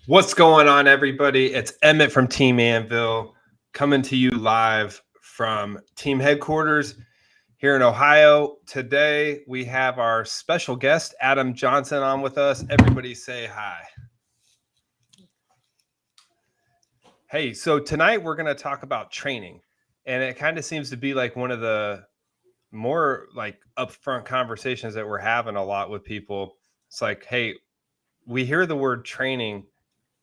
What's going on, everybody? It's Emmett from Team Anvil coming to you live from team headquarters here in Ohio. Today, we have our special guest, Adam Johnson, on with us. Everybody say hi. Hey, so tonight we're going to talk about training, and it kind of seems to be like one of the more like upfront conversations that we're having a lot with people. It's like, hey, we hear the word training,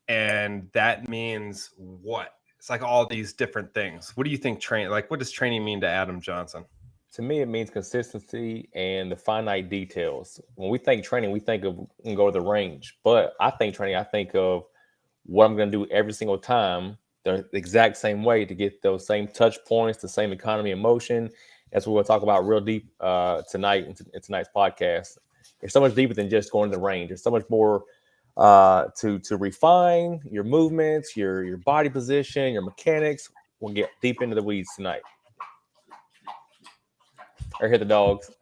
and that means what? It's like all these different things. What do you think what does training mean to Adam Johnson? To me, it means consistency and the finite details. When we think training, we think of go to the range. But I think of what I'm going to do every single time, the exact same way to get those same touch points, the same economy of motion. That's what we'll talk about real deep tonight in tonight's podcast. It's so much deeper than just going to the range. There's so much more to refine your movements, your body position, your mechanics. We'll get deep into the weeds tonight. I hear the dogs.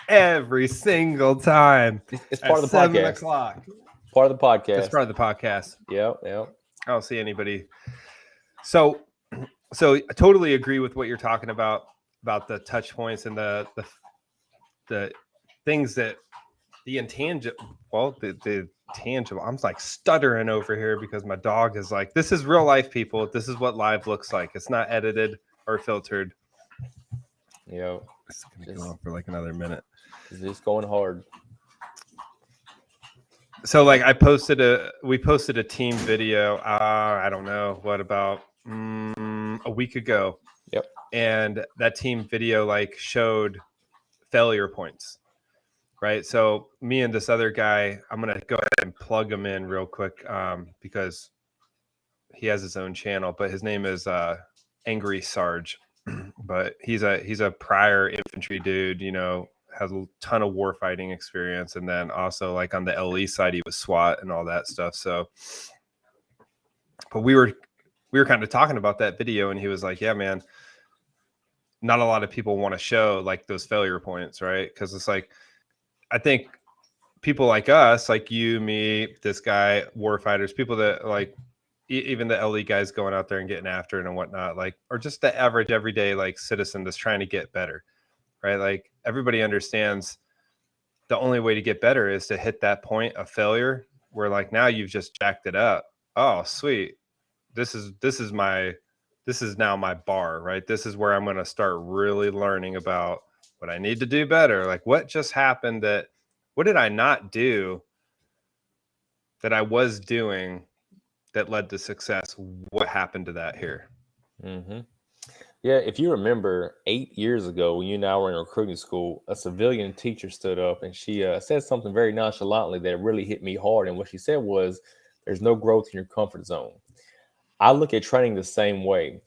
Every single time. It's part of the 7 podcast. o'clock. Part of the podcast. It's part of the podcast. Yep. I don't see anybody. So I totally agree with what you're talking about the touch points and the things that the intangible. Well, the tangible. I'm like stuttering over here because my dog is like, this is real life, people. This is what live looks like. It's not edited or filtered. Yep. It's gonna go on for like another minute. It's just going hard. So like we posted a team video. I don't know what about a week ago. Yep. And that team video like showed failure points. Right. So me and this other guy, I'm going to go ahead and plug him in real quick because he has his own channel, but his name is Angry Sarge. But he's a prior infantry dude, has a ton of war fighting experience. And then also like on the LE side, he was SWAT and all that stuff. So, but we were kind of talking about that video and he was like, yeah, man, not a lot of people want to show like those failure points. Right. Cause it's like, I think people like us, like you, me, this guy, war fighters, people that like even the LE guys going out there and getting after it and whatnot, like, or just the average everyday like citizen that's trying to get better, right? Like everybody understands the only way to get better is to hit that point of failure where like now you've just jacked it up. Oh, sweet. This is now my bar, right? This is where I'm going to start really learning about what I need to do better. Like what just happened what did I not do that I was doing that led to success? What happened to that here? Mm-hmm. Yeah, if you remember 8 years ago when you and I were in recruiting school, a civilian teacher stood up and she said something very nonchalantly that really hit me hard. And what she said was, there's no growth in your comfort zone. I look at training the same way.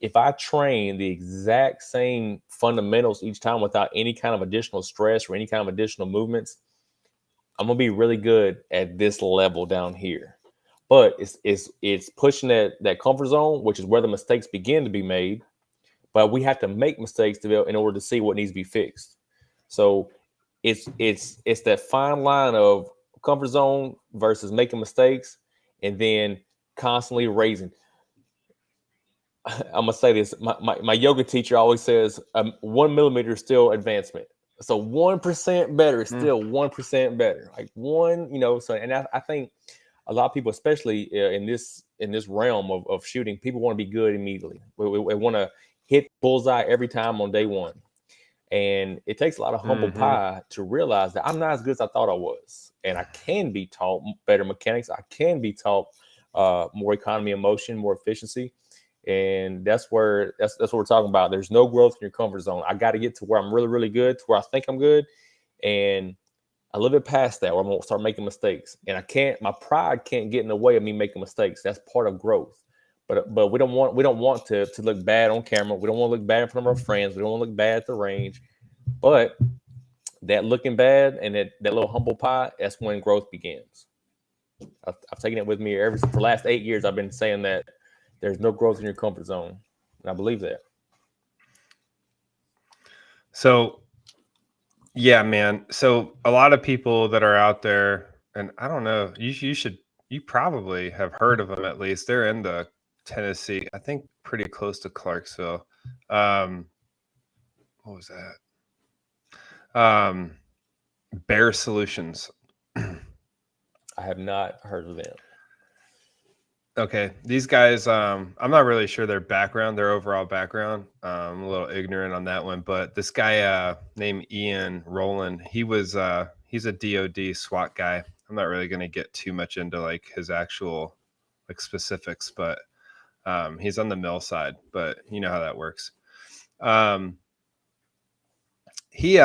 If I train the exact same fundamentals each time without any kind of additional stress or any kind of additional movements, I'm gonna be really good at this level down here. But it's pushing that comfort zone, which is where the mistakes begin to be made. But we have to make mistakes in order to see what needs to be fixed. So it's that fine line of comfort zone versus making mistakes, and then constantly raising. I'm gonna say this. My yoga teacher always says 1 millimeter is still advancement. So 1% better is still 1% better. Like one, So, and I think a lot of people, especially in this realm of shooting, people want to be good immediately. We want to hit bullseye every time on day one, and it takes a lot of humble pie to realize that I'm not as good as I thought I was, and I can be taught better mechanics. I can be taught more economy of motion, more efficiency. And that's what we're talking about. There's no growth in your comfort zone. I got to get to where I'm really, really good, to where I think I'm good. And a little bit past that, where I'm going to start making mistakes. And my pride can't get in the way of me making mistakes. That's part of growth. But we don't want to look bad on camera. We don't want to look bad in front of our friends. We don't want to look bad at the range. But that looking bad and that little humble pie, that's when growth begins. I've taken it with me for the last 8 years. I've been saying that there's no growth in your comfort zone. And I believe that. So, yeah, man. So a lot of people that are out there and I don't know. You probably have heard of them at least. They're in the Tennessee, I think, pretty close to Clarksville. What was that? Bear Solutions. I have not heard of them. Okay, these guys, I'm not really sure their overall background. I'm a little ignorant on that one, but this guy named Ian Rowland, he's a DoD SWAT guy. I'm not really going to get too much into like his actual like specifics, but he's on the mill side, but you know how that works. He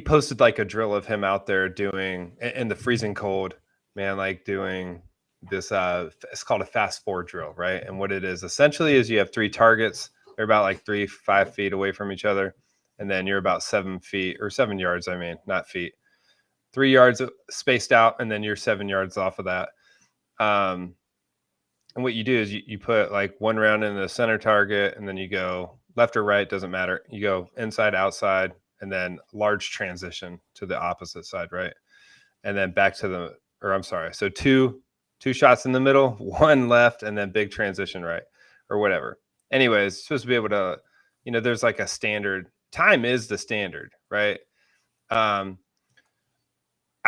posted like a drill of him out there doing in the freezing cold, man, like doing this it's called a fast 4 drill, right? And what it is essentially is you have 3 targets. They're about like 5 feet away from each other, and then you're about 7 yards, I mean, not feet, 3 yards spaced out, and then you're 7 yards off of that. And what you do is you put like 1 round in the center target, and then you go left or right, doesn't matter, you go inside, outside, and then large transition to the opposite side, right? And then back to so two shots in the middle, 1 left, and then big transition right, or whatever. Anyways, supposed to be able to, there's like a standard. Time is the standard, right? I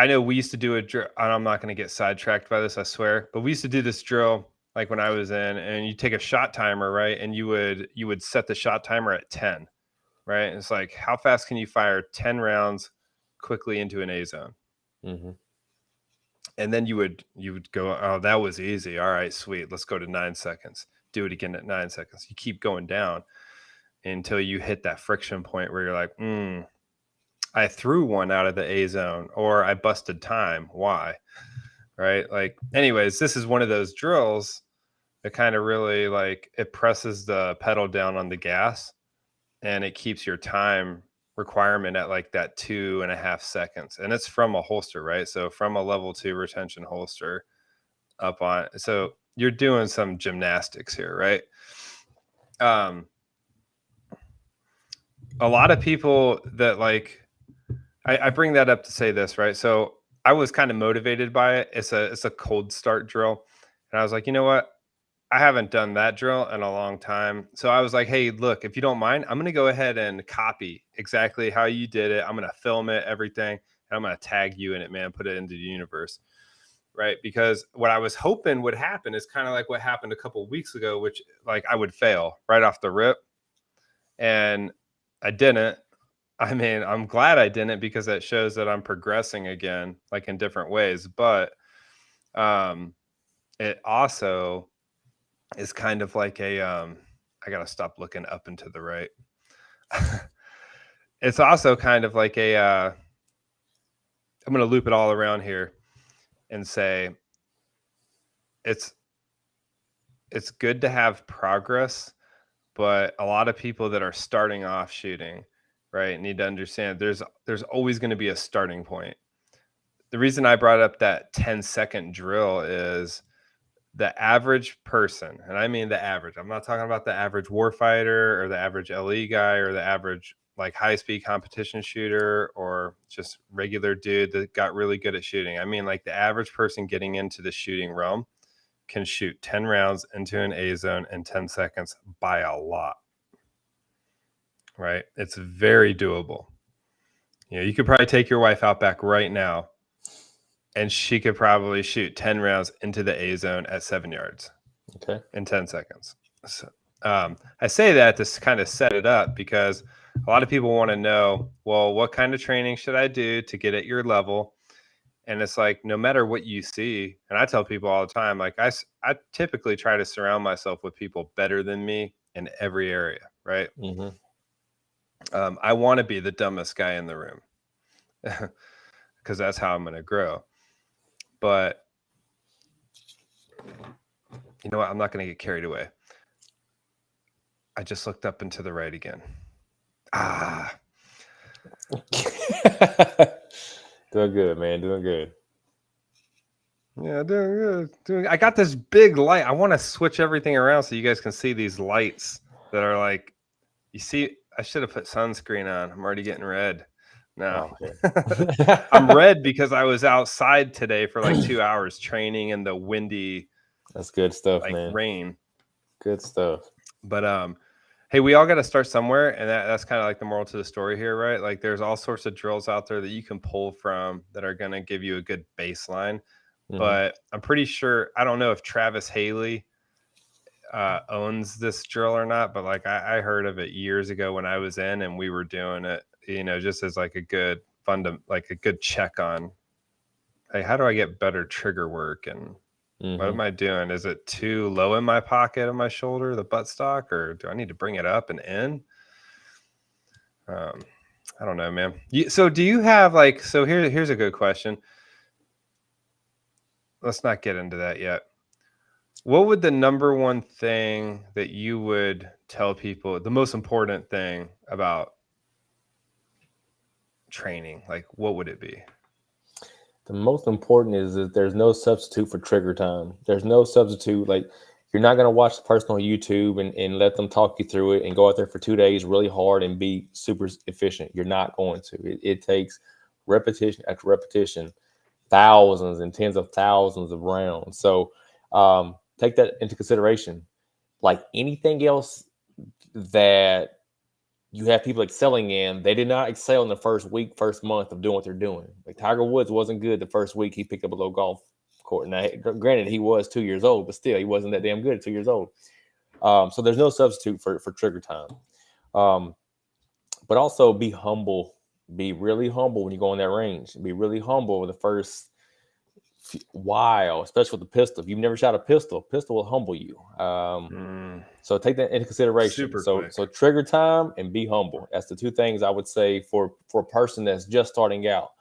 know we used to do a drill, and I'm not going to get sidetracked by this, I swear, but we used to do this drill like when I was in, and you take a shot timer, right? And you would set the shot timer at 10, right? And it's like, how fast can you fire 10 rounds quickly into an A zone? Mm-hmm. And then you would go, oh, that was easy. All right, sweet. Let's go to 9 seconds. Do it again at 9 seconds. You keep going down until you hit that friction point where you're like, I threw one out of the A zone, or I busted time. Why? Right? Like, anyways, this is one of those drills that kind of really like, it presses the pedal down on the gas, and it keeps your time requirement at like that 2.5 seconds, and it's from a holster, right? So from a level 2 retention holster up on, so you're doing some gymnastics here, right? A lot of people that like, I bring that up to say this, right? So I was kind of motivated by it. It's a cold start drill, and I was like, you know what? I haven't done that drill in a long time. So I was like, hey, look, if you don't mind, I'm going to go ahead and copy exactly how you did it. I'm going to film it, everything, and I'm going to tag you in it, man, put it into the universe, right? Because what I was hoping would happen is kind of like what happened a couple of weeks ago, which like I would fail right off the rip. And I didn't. I mean, I'm glad I didn't, because that shows that I'm progressing again, like in different ways. But it also is kind of like a I gotta stop looking up and to the right. It's also kind of like a I'm gonna loop it all around here and say it's good to have progress, but a lot of people that are starting off shooting, right, need to understand there's always going to be a starting point. The reason I brought up that 10-second drill is the average person, and I mean the average. I'm not talking about the average warfighter or the average LE guy or the average like high-speed competition shooter or just regular dude that got really good at shooting. I mean like the average person getting into the shooting realm can shoot 10 rounds into an A zone in 10 seconds by a lot, right? It's very doable. You could probably take your wife out back right now, and she could probably shoot 10 rounds into the A zone at 7 yards in 10 seconds. So, I say that to kind of set it up, because a lot of people want to know, well, what kind of training should I do to get at your level? And it's like, no matter what you see, and I tell people all the time, like I typically try to surround myself with people better than me in every area, right? Mm-hmm. I want to be the dumbest guy in the room, because that's how I'm going to grow. But you know what? I'm not going to get carried away. I just looked up and to the right again. Doing good, man. Doing good. Yeah, doing good. I got this big light. I want to switch everything around so you guys can see these lights that are like, you see, I should have put sunscreen on. I'm already getting red. No. Oh, I'm red because I was outside today for like 2 hours training in the windy, that's good stuff, like man. rain. Good stuff. But hey, we all got to start somewhere, and that's kind of like the moral to the story here, right? Like there's all sorts of drills out there that you can pull from that are going to give you a good baseline. But I'm pretty sure, I don't know if Travis Haley owns this drill or not, but like I heard of it years ago when I was in and we were doing it, just as like a good like a good check on, hey, how do I get better trigger work and what am I doing? Is it too low in my pocket of my shoulder, the buttstock, or do I need to bring it up and in? I don't know, man. So do you have like, so here's a good question. Let's not get into that yet. What would the number one thing that you would tell people, the most important thing about training, like what would it be? The most important is that there's no substitute for trigger time. There's no substitute. Like, you're not going to watch the person on YouTube and let them talk you through it and go out there for 2 days really hard and be super efficient. You're not going to. It takes repetition after repetition, thousands and tens of thousands of rounds. So take that into consideration. Like anything else that you have people excelling in, they did not excel in the first week, first month of doing what they're doing. Like Tiger Woods wasn't good the first week he picked up a little golf court. Now, granted, he was 2 years old, but still, he wasn't that damn good at 2 years old. So there's no substitute for trigger time. But also be humble. Be really humble when you go in that range. Be really humble the first while, especially with the pistol. If you've never shot a pistol will humble you. So take that into consideration. So trigger time and be humble. That's the two things I would say for a person that's just starting out.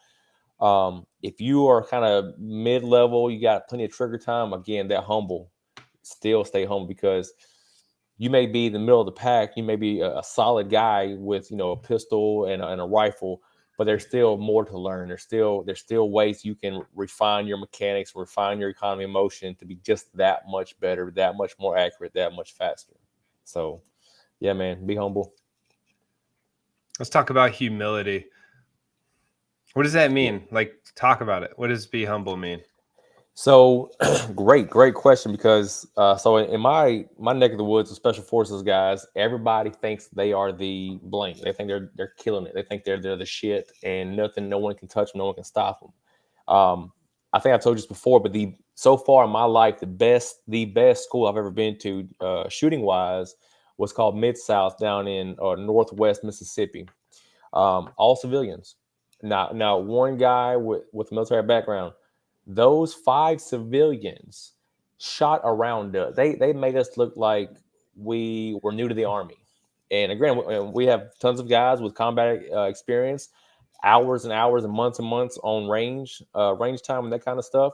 If you are kind of mid-level, you got plenty of trigger time, again, that humble. Still stay humble, because you may be in the middle of the pack. You may be a solid guy with, a pistol and a rifle, but there's still more to learn. There's still ways you can refine your mechanics, refine your economy of motion to be just that much better, that much more accurate, that much faster. So, yeah, man, be humble. Let's talk about humility. What does that mean? Yeah. Like, talk about it. What does be humble mean? So great question, because so in my neck of the woods of special forces guys, everybody thinks they are the blank. They think they're killing it. They think they're the shit, and no one can touch them, no one can stop them. I think I told you this before, but so far in my life, the best school I've ever been to shooting wise was called Mid-South down in Northwest Mississippi. All civilians. Now one guy with a military background. Those 5 civilians shot around us. They made us look like we were new to the Army. And again, we have tons of guys with combat experience, hours and hours and months on range time and that kind of stuff.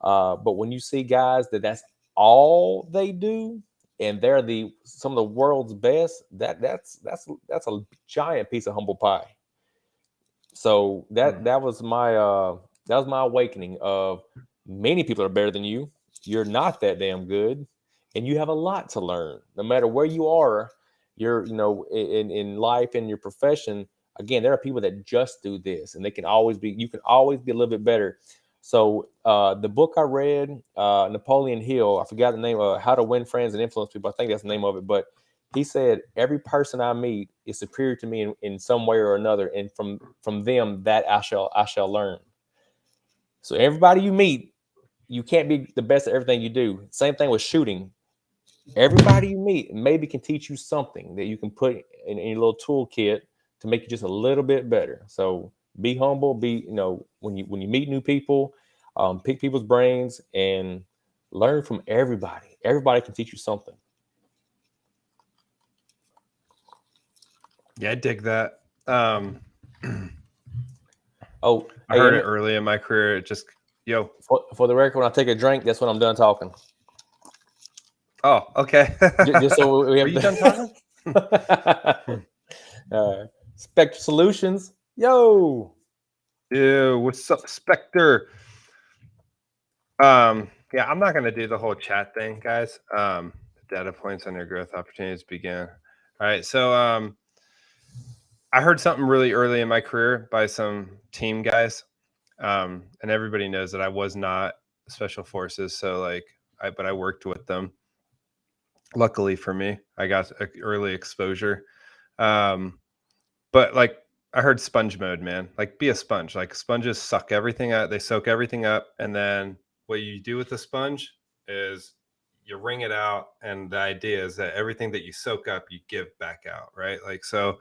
But when you see guys that's all they do, and they're some of the world's best, that's a giant piece of humble pie. So that was my awakening of many people are better than you. You're not that damn good, and you have a lot to learn. No matter where you are, you're in life, in your profession. Again, there are people that just do this, and you can always be a little bit better. So the book I read, Napoleon Hill, I forgot the name of How to Win Friends and Influence People. I think that's the name of it, but he said, every person I meet is superior to me in some way or another. And from them that I shall learn. So everybody you meet, you can't be the best at everything you do. Same thing with shooting. Everybody you meet maybe can teach you something that you can put in your little toolkit to make you just a little bit better. So be humble, when you meet new people, pick people's brains and learn from everybody. Everybody can teach you something. Yeah, I dig that. I heard it early in my career. It just, for the record, when I take a drink, that's when I'm done talking. Oh, okay. Just so we have. Are you done talking? Spectre Solutions, yo. Ew, what's up, Spectre? Yeah, I'm not gonna do the whole chat thing, guys. Data points on your growth opportunities begin. All right, so I heard something really early in my career by some team guys. And everybody knows that I was not special forces. So like, but I worked with them. Luckily for me, I got early exposure. But like I heard sponge mode, man. Like be a sponge. Like sponges suck everything out. They soak everything up. And then what you do with the sponge is you wring it out. And the idea is that everything that you soak up, you give back out. Right. Like, so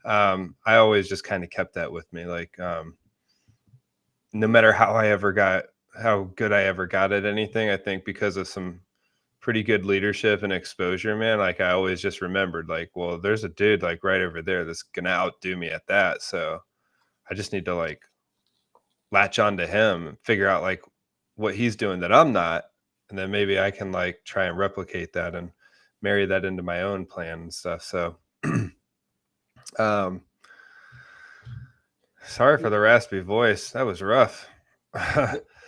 I always just kind of kept that with me. Like no matter how good I ever got at anything, I think because of some pretty good leadership and exposure, man, like I always just remembered like, well, there's a dude like right over there that's gonna outdo me at that. So I just need to like latch on to him and figure out like what he's doing that I'm not. And then maybe I can like try and replicate that and marry that into my own plan and stuff. So sorry for the raspy voice. That was rough.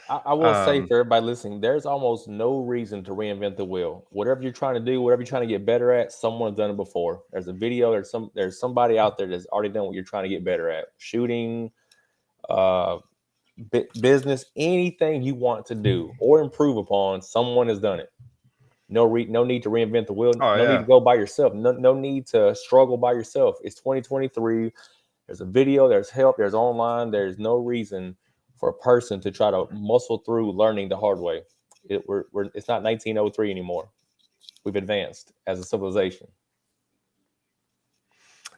I will say for everybody listening, there's almost no reason to reinvent the wheel. Whatever you're trying to do, whatever you're trying to get better at, someone's done it before. There's a video, there's somebody out there that's already done what you're trying to get better at. Shooting, business, anything you want to do or improve upon, someone has done it. No need to reinvent the wheel. Need to go by yourself. No need to struggle by yourself. It's 2023. There's a video, there's help, there's online. There's no reason for a person to try to muscle through learning the hard way. It's not 1903 anymore. We've advanced as a civilization.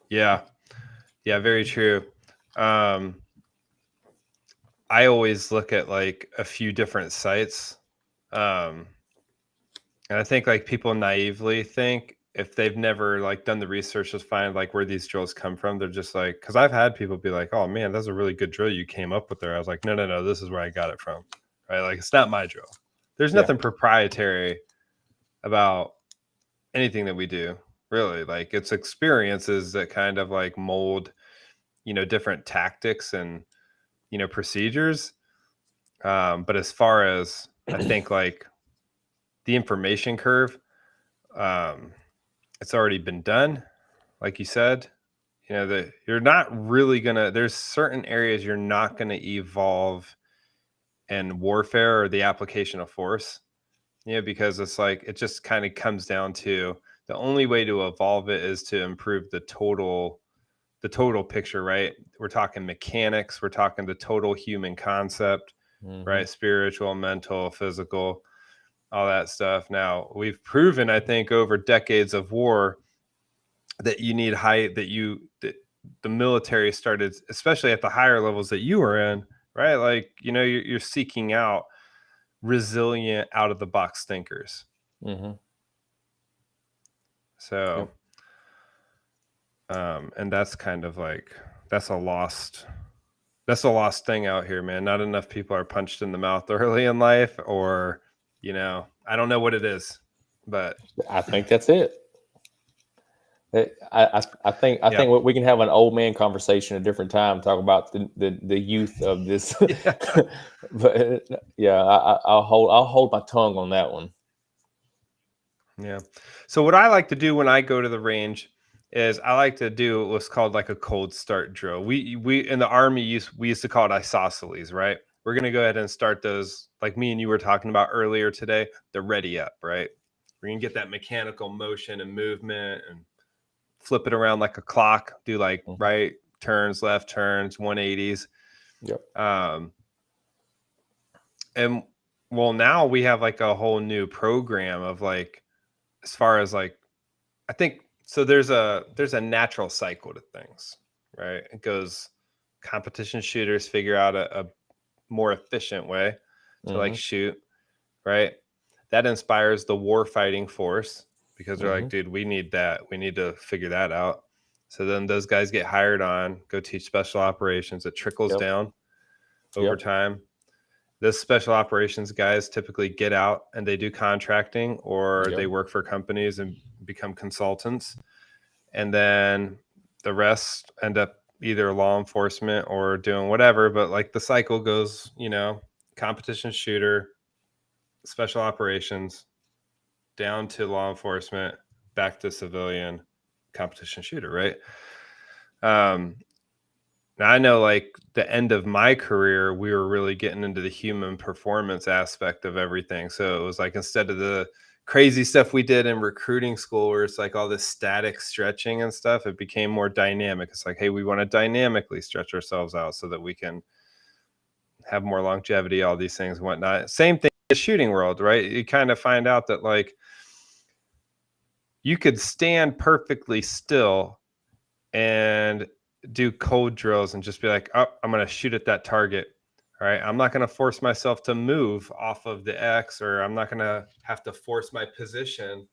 Yeah, very true. I always look at like a few different sites. And I think like people naively think if they've never like done the research to find like where these drills come from, they're just like, because I've had people be like, oh man, that's a really good drill you came up with there. I was like, no, this is where I got it from. Right? Like it's not my drill. There's nothing proprietary about anything that we do, really. Like it's experiences that kind of like mold, different tactics and, procedures. But as far as I think like the information curve, it's already been done. Like you said, that you're not really there's certain areas you're not going to evolve in warfare or the application of force, because it's like, it just kind of comes down to the only way to evolve it is to improve the total picture, right? We're talking mechanics, we're talking the total human concept, right? Spiritual, mental, physical, all that stuff. Now we've proven, I think, over decades of war that you need that the military started, especially at the higher levels that you were in, right? Like, you're seeking out resilient, out of the box thinkers. So, and that's kind of like, that's a lost thing out here, man. Not enough people are punched in the mouth early in life, or, I don't know what it is, but I think that's it. I think we can have an old man conversation at a different time, talk about the youth of this. But yeah, I'll hold my tongue on that one. Yeah. So what I like to do when I go to the range is I like to do what's called like a cold start drill. We in the Army we used to call it isosceles, right? We're gonna go ahead and start those, like me and you were talking about earlier today, the ready up, right? We're gonna get that mechanical motion and movement and flip it around like a clock, do like right turns, left turns, 180s. Yep. And well, now we have like a whole new program of like, as far as like, I think, so there's a natural cycle to things, right? It goes, competition shooters figure out a more efficient way to like shoot, right? That inspires the war fighting force, because they're like, dude, we need that. We need to figure that out. So then those guys get hired on, go teach special operations. It trickles down over time. Those special operations guys typically get out and they do contracting, or they work for companies and become consultants. And then the rest end up either law enforcement or doing whatever. But like the cycle goes, competition shooter, special operations, down to law enforcement, back to civilian, competition shooter, right? Now I know like the end of my career, we were really getting into the human performance aspect of everything. So it was like instead of the crazy stuff we did in recruiting school where it's like all this static stretching and stuff, it became more dynamic. It's like, hey, we want to dynamically stretch ourselves out so that we can have more longevity, all these things and whatnot. Same thing in the shooting world, right? You kind of find out that like you could stand perfectly still and do cold drills and just be like, oh, I'm going to shoot at that target. All right. I'm not going to force myself to move off of the X, or I'm not going to have to force my position.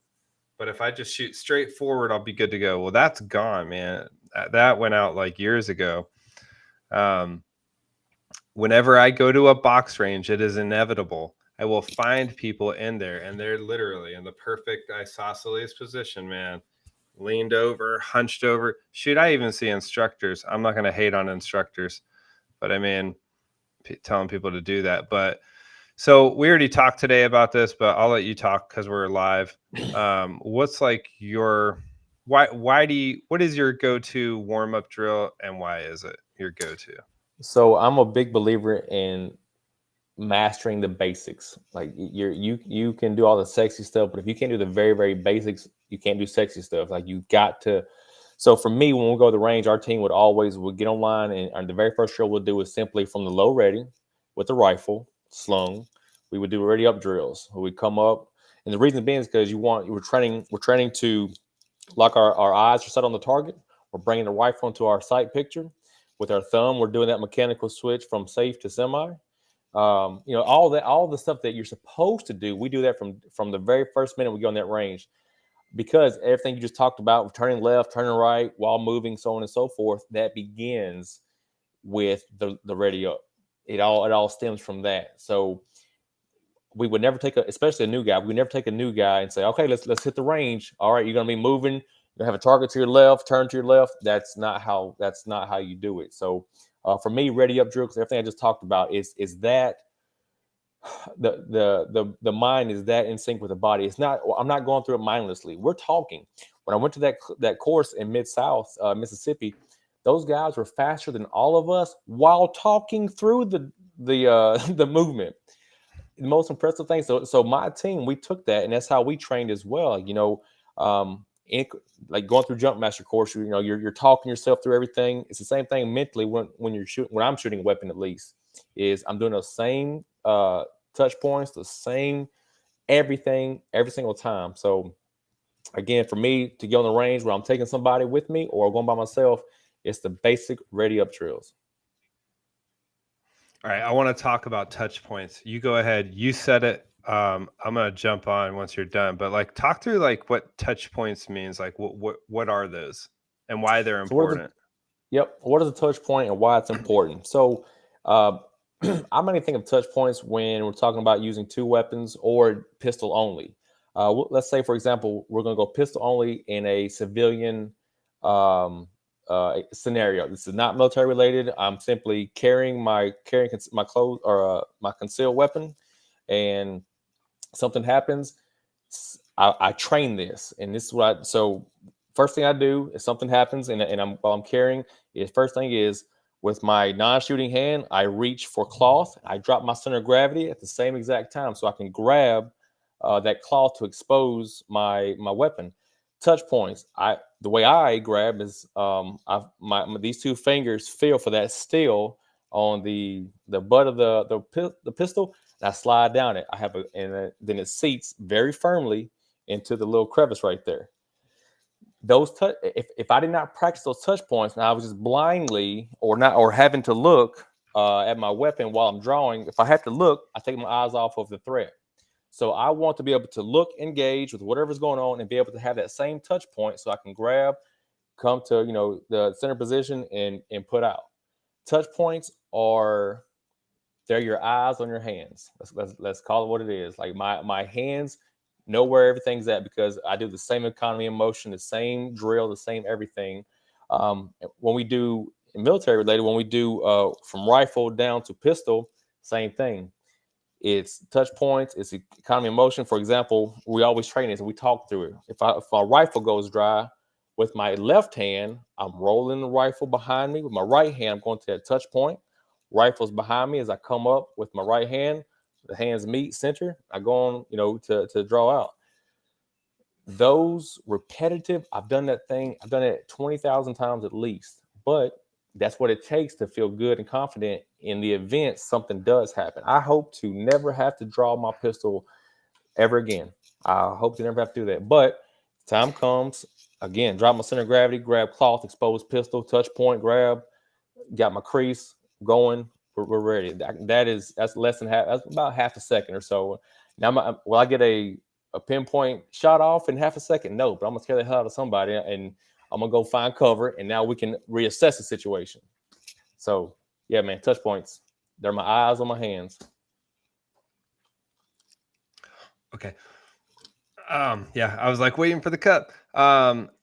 But if I just shoot straight forward, I'll be good to go. Well, that's gone, man. That went out like years ago. Whenever I go to a box range, it is inevitable. I will find people in there, and they're literally in the perfect isosceles position, man. Leaned over, hunched over. Shoot, I even see instructors. I'm not going to hate on instructors, but I mean, telling people to do that. But so we already talked today about this, but I'll let you talk because we're live. What's like your what is your go-to warm-up drill, and why is it your go-to? So I'm a big believer in mastering the basics. Like you can do all the sexy stuff, but if you can't do the very, very basics, you can't do sexy stuff. Like you got to. So for me, when we go to the range, our team would get online, and the very first drill we'll do is simply from the low ready with the rifle slung. We would do ready up drills. We come up, and the reason being is because we're training to lock our eyes are set on the target. We're bringing the rifle into our sight picture. With our thumb, we're doing that mechanical switch from safe to semi. All the stuff that you're supposed to do, we do that from the very first minute we go in that range, because everything you just talked about, turning left, turning right while moving, so on and so forth, that begins with the ready up. It all stems from that. So we would never especially a new guy. We would never take a new guy and say, okay, let's hit the range. All right, you're gonna be moving. You have a target to your left, turn to your left. That's not how you do it. So for me, ready up drill, because everything I just talked about is that the mind is that in sync with the body. It's not. I'm not going through it mindlessly. We're talking. When I went to that course in Mid-South Mississippi, those guys were faster than all of us while talking through the movement. The most impressive thing. So my team, we took that, and that's how we trained as well. Like going through jump master course, you're talking yourself through everything. It's the same thing mentally when you're shooting. When I'm shooting a weapon, at least, is I'm doing those same touch points, the same everything every single time. So again, for me to get on the range where I'm taking somebody with me or going by myself, it's the basic ready up drills. All right, I want to talk about touch points. You go ahead. You said it. I'm gonna jump on once you're done, but like talk through like what touch points means. Like what are those and why they're important? What is a touch point and why it's important? So I'm going to think of touch points when we're talking about using two weapons or pistol only. Let's say, for example, we're going to go pistol only in a civilian scenario. This is not military related. I'm simply carrying my clothes or my concealed weapon, and something happens. I train this, and this is what so first thing I do if something happens and while I'm carrying is first thing is with my non-shooting hand, I reach for cloth. I drop my center of gravity at the same exact time so I can grab that cloth to expose my weapon. Touch points. The way I grab is these two fingers feel for that steel on the butt of the pistol, and I slide down it. Then it seats very firmly into the little crevice right there. If I did not practice those touch points and I was just blindly or having to look at my weapon while I'm drawing, if I have to look, I take my eyes off of the threat. So I want to be able to look, engage with whatever's going on, and be able to have that same touch point so I can grab, come to the center position and put out. Touch points they're your eyes on your hands. Let's call it what it is. Like my hands know where everything's at because I do the same economy of motion, the same drill, the same everything. When we do military related, when we do from rifle down to pistol, same thing. It's touch points. It's economy of motion. For example, we always train this and we talk through it. If our rifle goes dry, With my left hand, I'm rolling the rifle behind me. With my right hand, I'm going to that touch point. Rifle's behind me as I come up with my right hand. The hands meet center. I go on, to draw out. Those repetitive, I've done that thing. I've done it 20,000 times at least. But that's what it takes to feel good and confident in the event something does happen. I hope to never have to draw my pistol ever again. I hope to never have to do that. But time comes, again, drop my center of gravity, grab cloth, exposed pistol, touch point, grab, got my crease going. We're ready. That's less than half. That's about half a second or so. Now, will I get a pinpoint shot off in half a second? No, but I'm gonna scare the hell out of somebody, and I'm gonna go find cover, and now we can reassess the situation. So yeah, man, touch points. They're my eyes on my hands. Okay. Yeah, I was like waiting for the cut.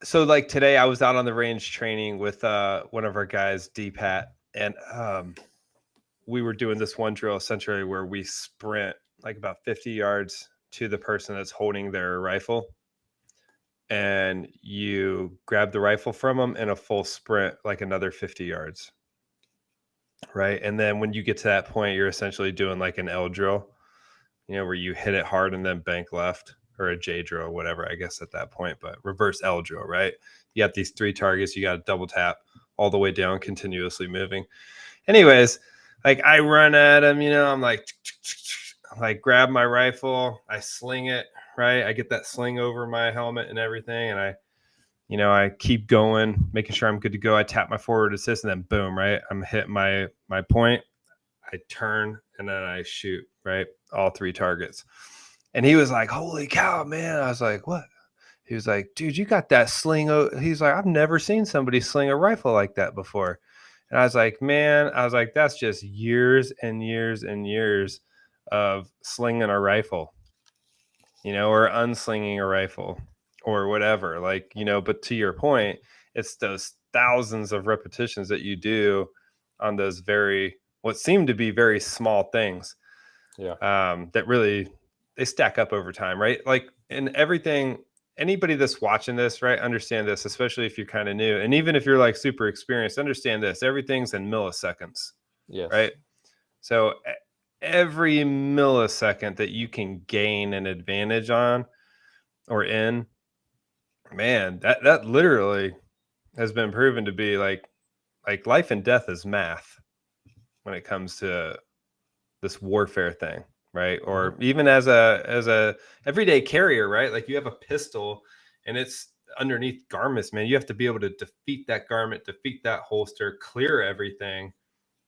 So like today I was out on the range training with one of our guys, D-Pat, and we were doing this one drill essentially where we sprint like about 50 yards to the person that's holding their rifle, and you grab the rifle from them in a full sprint like another 50 yards, right? And then when you get to that point, you're essentially doing like an L drill, where you hit it hard and then bank left, or a J drill, whatever, I guess at that point, but reverse L drill, right? You got these 3 targets, you got to double tap all the way down, continuously moving. Anyways, like I run at him, I'm like grab my rifle, I sling it, right? I get that sling over my helmet and everything, and I keep going, making sure I'm good to go. I tap my forward assist, and then boom, right? I'm hitting my point. I turn and then I shoot, right? All 3 targets. And he was like, holy cow, man. I was like, what? He was like, dude, you got that sling. He's like, I've never seen somebody sling a rifle like that before. And I was like, man, that's just years and years and years of slinging a rifle, or unslinging a rifle or whatever. Like, but to your point, it's those thousands of repetitions that you do on those what seem to be very small things. Yeah. That really, they stack up over time, right? Like in everything, anybody that's watching this, right, understand this, especially if you're kind of new. And even if you're like super experienced, understand this, everything's in milliseconds. Yes. Right. So every millisecond that you can gain an advantage on or in, man, that literally has been proven to be like life and death is math when it comes to this warfare thing, right? Or even as a everyday carrier, right? Like you have a pistol and it's underneath garments, man. You have to be able to defeat that garment, defeat that holster, clear everything,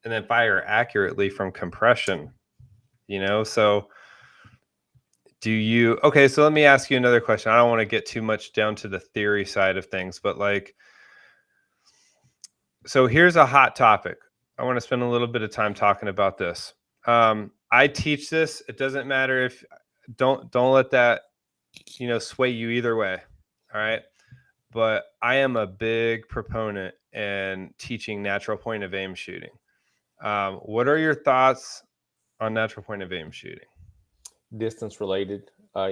and then fire accurately from compression, So so let me ask you another question. I don't want to get too much down to the theory side of things, but so here's a hot topic. I want to spend a little bit of time talking about this. I teach this. It doesn't matter if don't let that, sway you either way. All right. But I am a big proponent in teaching natural point of aim shooting. What are your thoughts on natural point of aim shooting? Distance related. I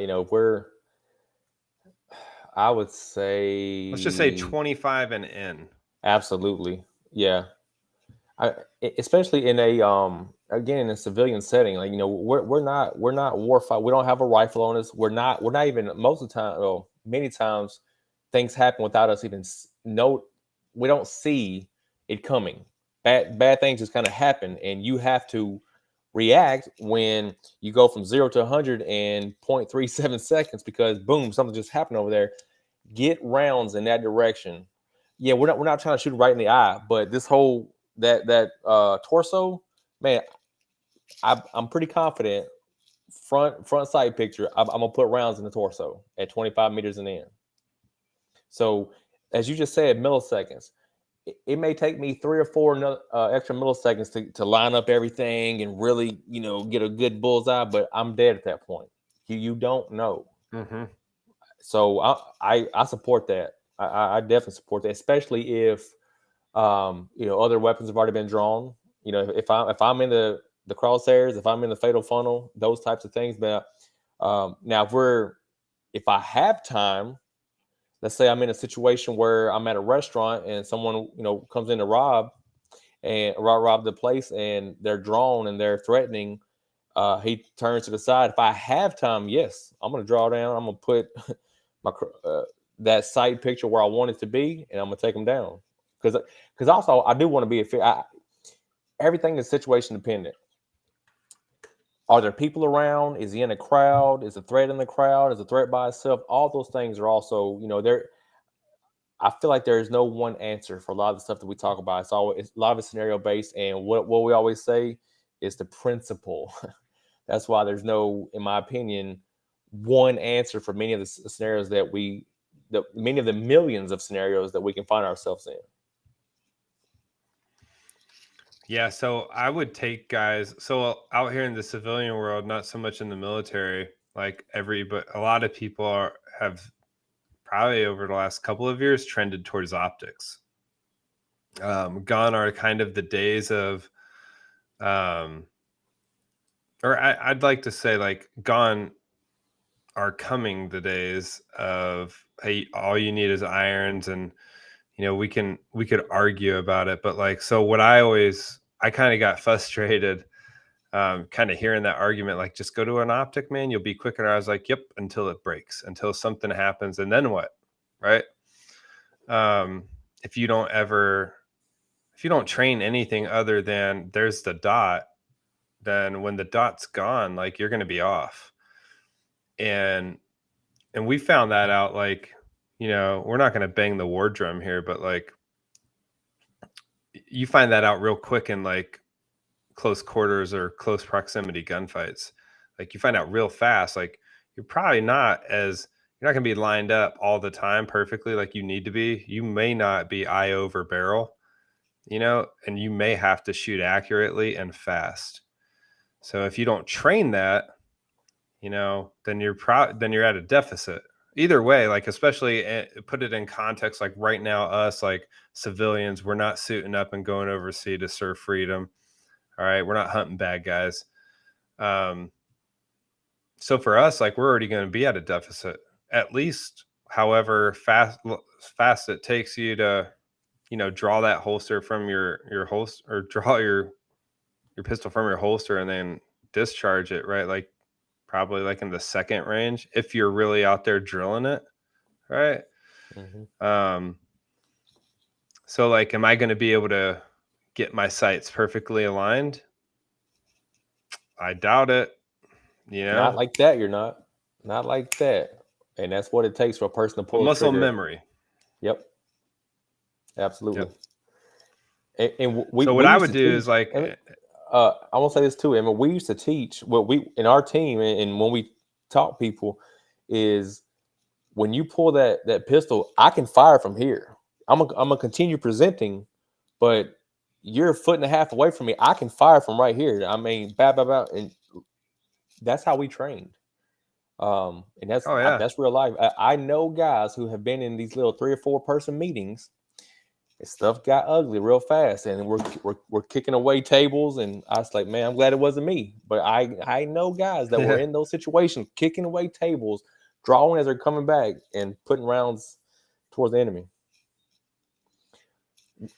would say, let's just say 25 and in. Absolutely. Yeah. Especially in again, in a civilian setting, like, we're not war fight. We don't have a rifle on us. We're not even, most of the time, well, many times things happen without us even we don't see it coming. Bad things just kind of happen, and you have to react when you go from 0 to 100 in 0.37 seconds because boom, something just happened over there. Get rounds in that direction. Yeah, we're not trying to shoot right in the eye, but this whole that torso, man, I'm pretty confident. Front sight picture, I'm gonna put rounds in the torso at 25 meters and in. So, as you just said, milliseconds. It may take me 3 or 4 extra milliseconds to line up everything and really, get a good bullseye. But I'm dead at that point. You don't know. Mm-hmm. So I support that. I definitely support that, especially if other weapons have already been drawn. If I'm in the crosshairs, if I'm in the fatal funnel, those types of things. But now if I have time, let's say I'm in a situation where I'm at a restaurant and someone, comes in to rob the place, and they're drawn and they're threatening. He turns to the side. If I have time, yes, I'm going to draw down. I'm going to put my that sight picture where I want it to be, and I'm going to take them down. Because also I do want to be everything is situation dependent. Are there people around? Is he in a crowd? Is a threat in the crowd? Is a threat by itself? All those things are also, there. I feel like there is no one answer for a lot of the stuff that we talk about. It's a lot of it's scenario based, and what we always say is the principle. That's why there's no, in my opinion, one answer for many of the scenarios many of the millions of scenarios that we can find ourselves in. Yeah, so I would take guys. So out here in the civilian world, not so much in the military. Like but a lot of people have probably over the last couple of years trended towards optics. Gone are kind of the days of, or I'd like to say, like, gone are coming the days of, hey, all you need is irons, and we could argue about it, but like, so what I kind of got frustrated kind of hearing that argument, like, just go to an optic, man, you'll be quicker. I was like, yep, until it breaks, until something happens, and then what? Right? If you don't train anything other than there's the dot, then when the dot's gone, like, you're going to be off. And we found that out, like, we're not going to bang the war drum here, but like, you find that out real quick in like close quarters or close proximity gunfights. Like, you find out real fast, like, you're not going to be lined up all the time perfectly like you need to be. You may not be eye over barrel, and you may have to shoot accurately and fast. So if you don't train that, then you're at a deficit. Either way, like, especially put it in context, like right now, us, like civilians, we're not suiting up and going overseas to serve freedom. All right. We're not hunting bad guys. So for us, like, we're already going to be at a deficit, at least however fast it takes you to, draw that holster from your holster, or draw your pistol from your holster and then discharge it, right? Like, probably like in the second range, if you're really out there drilling it, right? Mm-hmm. So like, am I going to be able to get my sights perfectly aligned? I doubt it. Not like that. You're not like that, and that's what it takes for a person to pull muscle trigger. Memory. Yep, absolutely. Yep. And what I would do is like, I want to say this too. I mean, we used to teach what we in our team, and when we taught people, is when you pull that pistol, I can fire from here. I'm gonna continue presenting, but you're a foot and a half away from me. I can fire from right here. I mean, and that's how we trained. And that's that's real life. I know guys who have been in these little 3 or 4 person meetings. And stuff got ugly real fast, and we're kicking away tables. And I was like, man, I'm glad it wasn't me. But I know guys that were in those situations, kicking away tables, drawing as they're coming back, and putting rounds towards the enemy.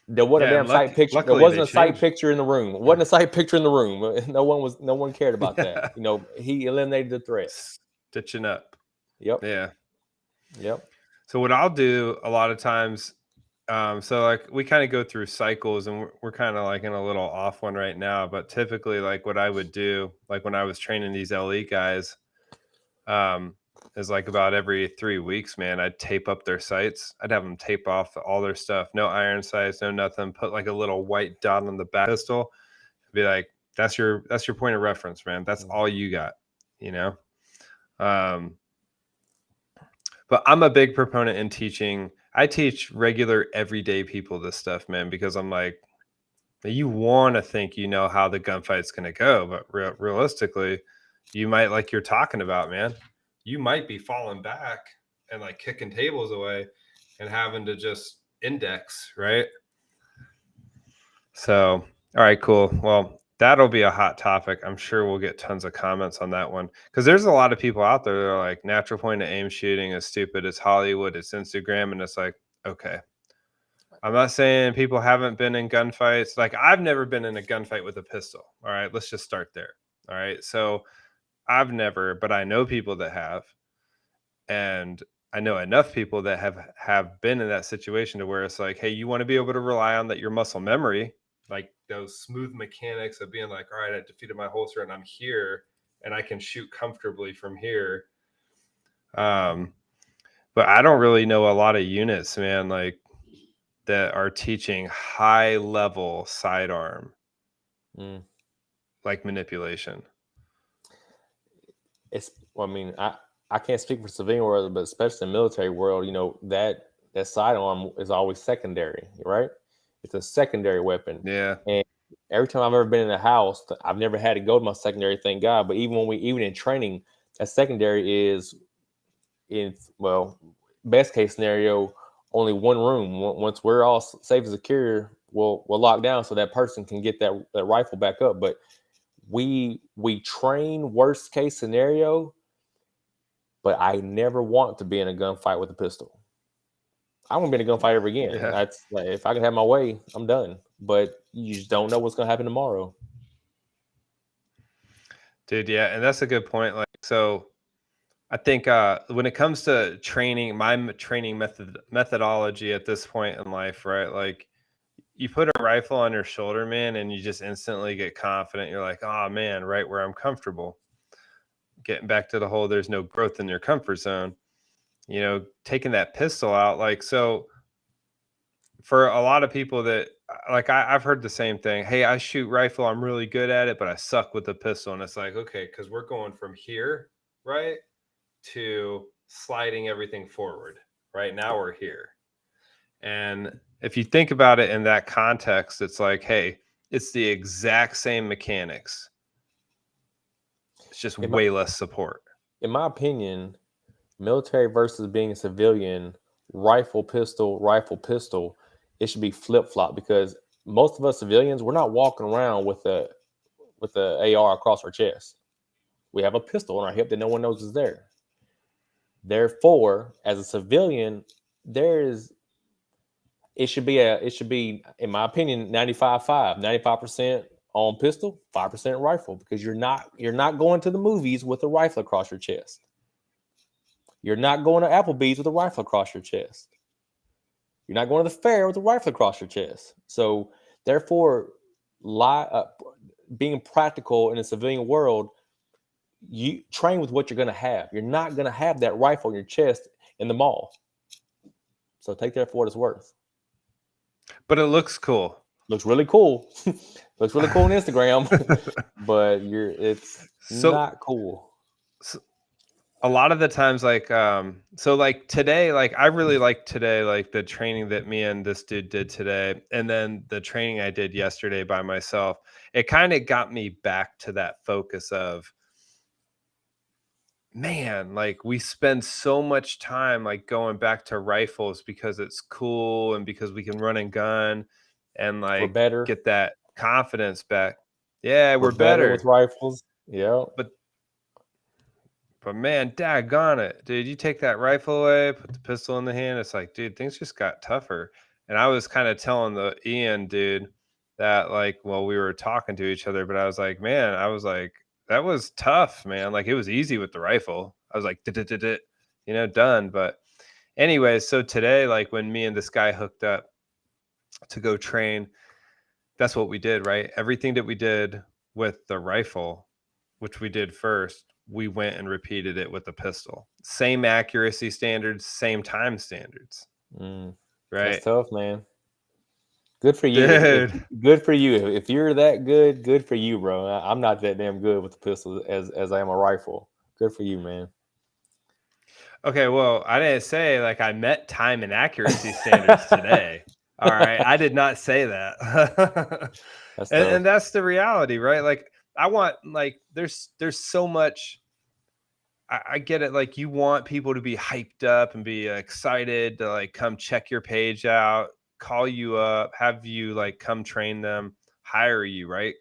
There wasn't a damn sight picture. There wasn't a sight picture in the room. It wasn't a sight picture in the room. No one cared about that. He eliminated the threat. Stitching up. Yep. Yeah. Yep. So what I'll do a lot of times, so like, we kind of go through cycles, and we're kind of like in a little off one right now, but typically, like, what I would do, like when I was training these LE guys, is like about every 3 weeks, man, I'd tape up their sights. I'd have them tape off all their stuff. No iron sights, no nothing. Put like a little white dot on the back pistol. Be like, that's your point of reference, man. That's all you got, But I'm a big proponent in teaching. I teach regular everyday people this stuff, man, because I'm like, you want to think you know how the gunfight's going to go, but realistically, you might, like you're talking about, man, you might be falling back and like kicking tables away and having to just index, right? So, all right, cool. Well, That'll be a hot topic. I'm sure we'll get tons of comments on that one because there's a lot of people out there that are like, natural point of aim shooting is stupid. It's Hollywood. It's Instagram. And it's like, okay. I'm not saying people haven't been in gunfights. Like, I've never been in a gunfight with a pistol. All right. Let's just start there. All right. So I've never, but I know people that have. And I know enough people that have been in that situation to where it's like, hey, you want to be able to rely on that your muscle memory, like those smooth mechanics of being like, all right, I defeated my holster and I'm here and I can shoot comfortably from here. But I don't really know a lot of units, man, like that are teaching high level sidearm like manipulation. I mean, I can't speak for civilian world, but especially in the military world, you know, that sidearm is always secondary, right? It's a secondary weapon. Yeah. And every time I've ever been in a house, I've never had to go to my secondary, thank God. But even in training, that secondary is best case scenario, only one room. Once we're all safe and secure, we'll lock down so that person can get that rifle back up. But we train worst case scenario, but I never want to be in a gunfight with a pistol. I won't be in a gunfight ever again. Yeah. That's like, if I can have my way, I'm done. But you just don't know what's going to happen tomorrow. Dude, yeah, and that's a good point. Like, so I think when it comes to training, my training methodology at this point in life, right? Like, you put a rifle on your shoulder, man, and you just instantly get confident. You're like, oh man, right where I'm comfortable. Getting back to the whole, there's no growth in your comfort zone. You know, taking that pistol out, like, so for a lot of people that like, I've heard the same thing. Hey, I shoot rifle, I'm really good at it, but I suck with the pistol. And it's like, okay, because we're going from here, right, to sliding everything forward. Right now we're here. And if you think about it in that context, it's like, hey, it's the exact same mechanics. It's just way less support. In my opinion, military versus being a civilian, rifle, pistol, it should be flip-flop, because most of us civilians, we're not walking around with the AR across our chest. We have a pistol on our hip that no one knows is there. Therefore, as a civilian, it should be, in my opinion, 95% on pistol, 5% rifle, because you're not going to the movies with a rifle across your chest. You're not going to Applebee's with a rifle across your chest. You're not going to the fair with a rifle across your chest. So therefore, being practical in a civilian world, you train with what you're going to have. You're not going to have that rifle on your chest in the mall. So take that for what it's worth. But it looks cool. Looks really cool. Looks really cool on Instagram, but it's not cool. So a lot of the times, like, so like today, like I really like today, like the training that me and this dude did today, and then the training I did yesterday by myself, it kind of got me back to that focus of, man, like we spend so much time like going back to rifles because it's cool and because we can run and gun and like get that confidence back. Yeah, we're better with rifles. Yeah. But man, daggone it, dude, you take that rifle away, put the pistol in the hand, it's like, dude, things just got tougher. And I was kind of telling the Ian dude that, like, well, we were talking to each other, but I was like, man, that was tough, man. Like, it was easy with the rifle. I was like, done. But anyway, so today, like when me and this guy hooked up to go train, that's what we did, right? Everything that we did with the rifle, which we did first, we went and repeated it with the pistol. Same accuracy standards, same time standards. Right? That's tough, man. Good for you. Dude. Good for you. If you're that good for you, bro. I'm not that damn good with the pistol as I am a rifle. Good for you, man. Okay, well, I didn't say like I met time and accuracy standards today. All right. I did not say that. And that's the reality, right? Like, I want, like, there's so much. I get it. Like, you want people to be hyped up and be excited to like come check your page out, call you up, have you like come train them, hire you, right?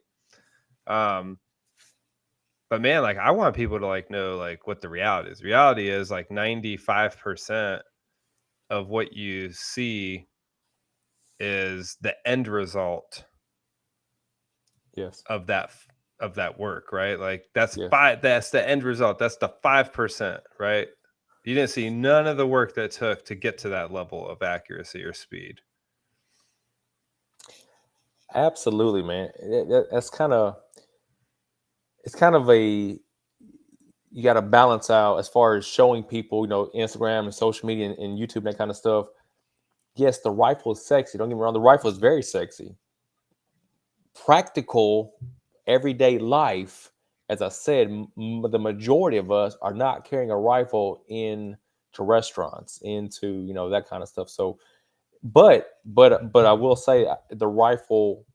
But man, like I want people to like know like what the reality is. Reality is like 95% of what you see is the end result Yes. of that work, right? Like that's Yes. that's the end result. That's the 5%, right? You didn't see none of the work that took to get to that level of accuracy or speed. Absolutely, man. That's kind of, it's kind of a, you got to balance out as far as showing people, Instagram and social media and YouTube and that kind of stuff. Yes, the rifle is sexy. Don't get me wrong. The rifle is very sexy. Practical, everyday life, as I said, the majority of us are not carrying a rifle into restaurants, into that kind of stuff. So, but I will say the rifle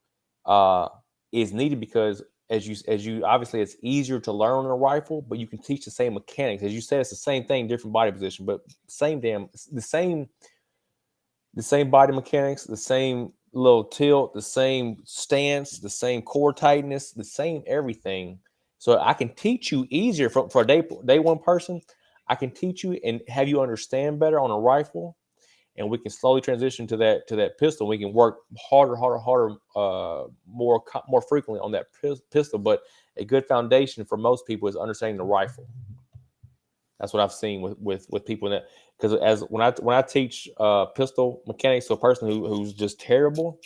uh, is needed because as you obviously it's easier to learn on a rifle, but you can teach the same mechanics. As you said, it's the same thing, different body position, but the same body mechanics, the same little tilt, the same stance, the same core tightness, the same everything. So I can teach you easier for a day one person. I can teach you and have you understand better on a rifle, and we can slowly transition to that pistol. We can work harder, more frequently on that pistol. But a good foundation for most people is understanding the rifle. That's what I've seen with people that, because as when I teach pistol mechanics to a person who's just terrible,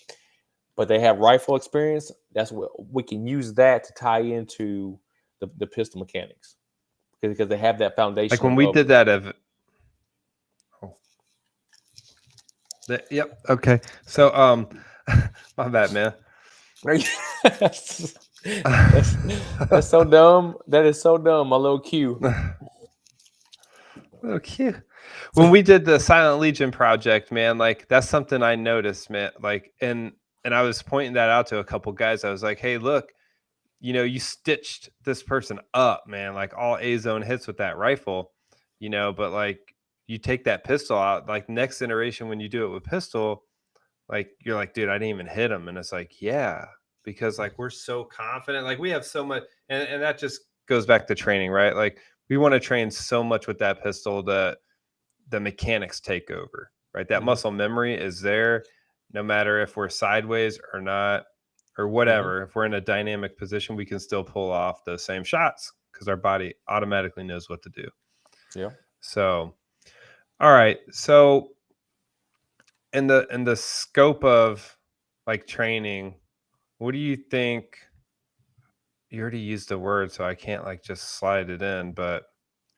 but they have rifle experience, that's what we can use that to tie into the pistol mechanics because they have that foundation. Like when we did that yep. Okay. So my bad, man. that's so dumb. That is so dumb. My little Q. Oh, cute. When we did the Silent Legion project, man, like that's something I noticed, man. Like, and I was pointing that out to a couple guys. I was like, hey, look, you stitched this person up, man, like all A zone hits with that rifle, but like you take that pistol out, like next iteration when you do it with pistol, like you're like, dude, I didn't even hit him. And it's like, yeah, because like we're so confident, like we have so much, and that just goes back to training, right? Like we want to train so much with that pistol that the mechanics take over, right? That muscle memory is there no matter if we're sideways or not, or whatever. If we're in a dynamic position, we can still pull off the same shots because our body automatically knows what to do. Yeah. So, all right. So in the scope of like training, what do you think? You already used the word, so I can't like just slide it in, but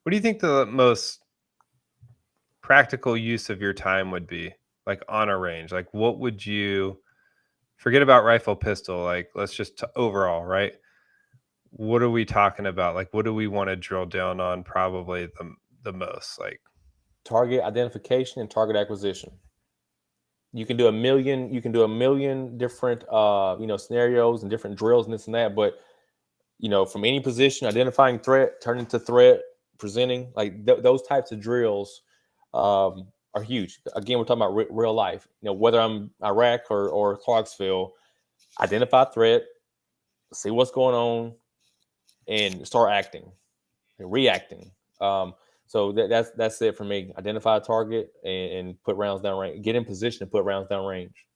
what do you think the most practical use of your time would be like on a range? Like what would you forget about rifle pistol? Like let's just overall, right? What are we talking about? Like what do we want to drill down on probably the most? Like Target identification and target acquisition. You can do a million different scenarios and different drills and this and that, but from any position, identifying threat, turning to threat, presenting, like those types of drills are huge. Again, we're talking about real life. Whether I'm Iraq or Clarksville, identify threat, see what's going on, and start acting, and reacting. So that's it for me. Identify a target and put rounds down range. Get in position and put rounds down range.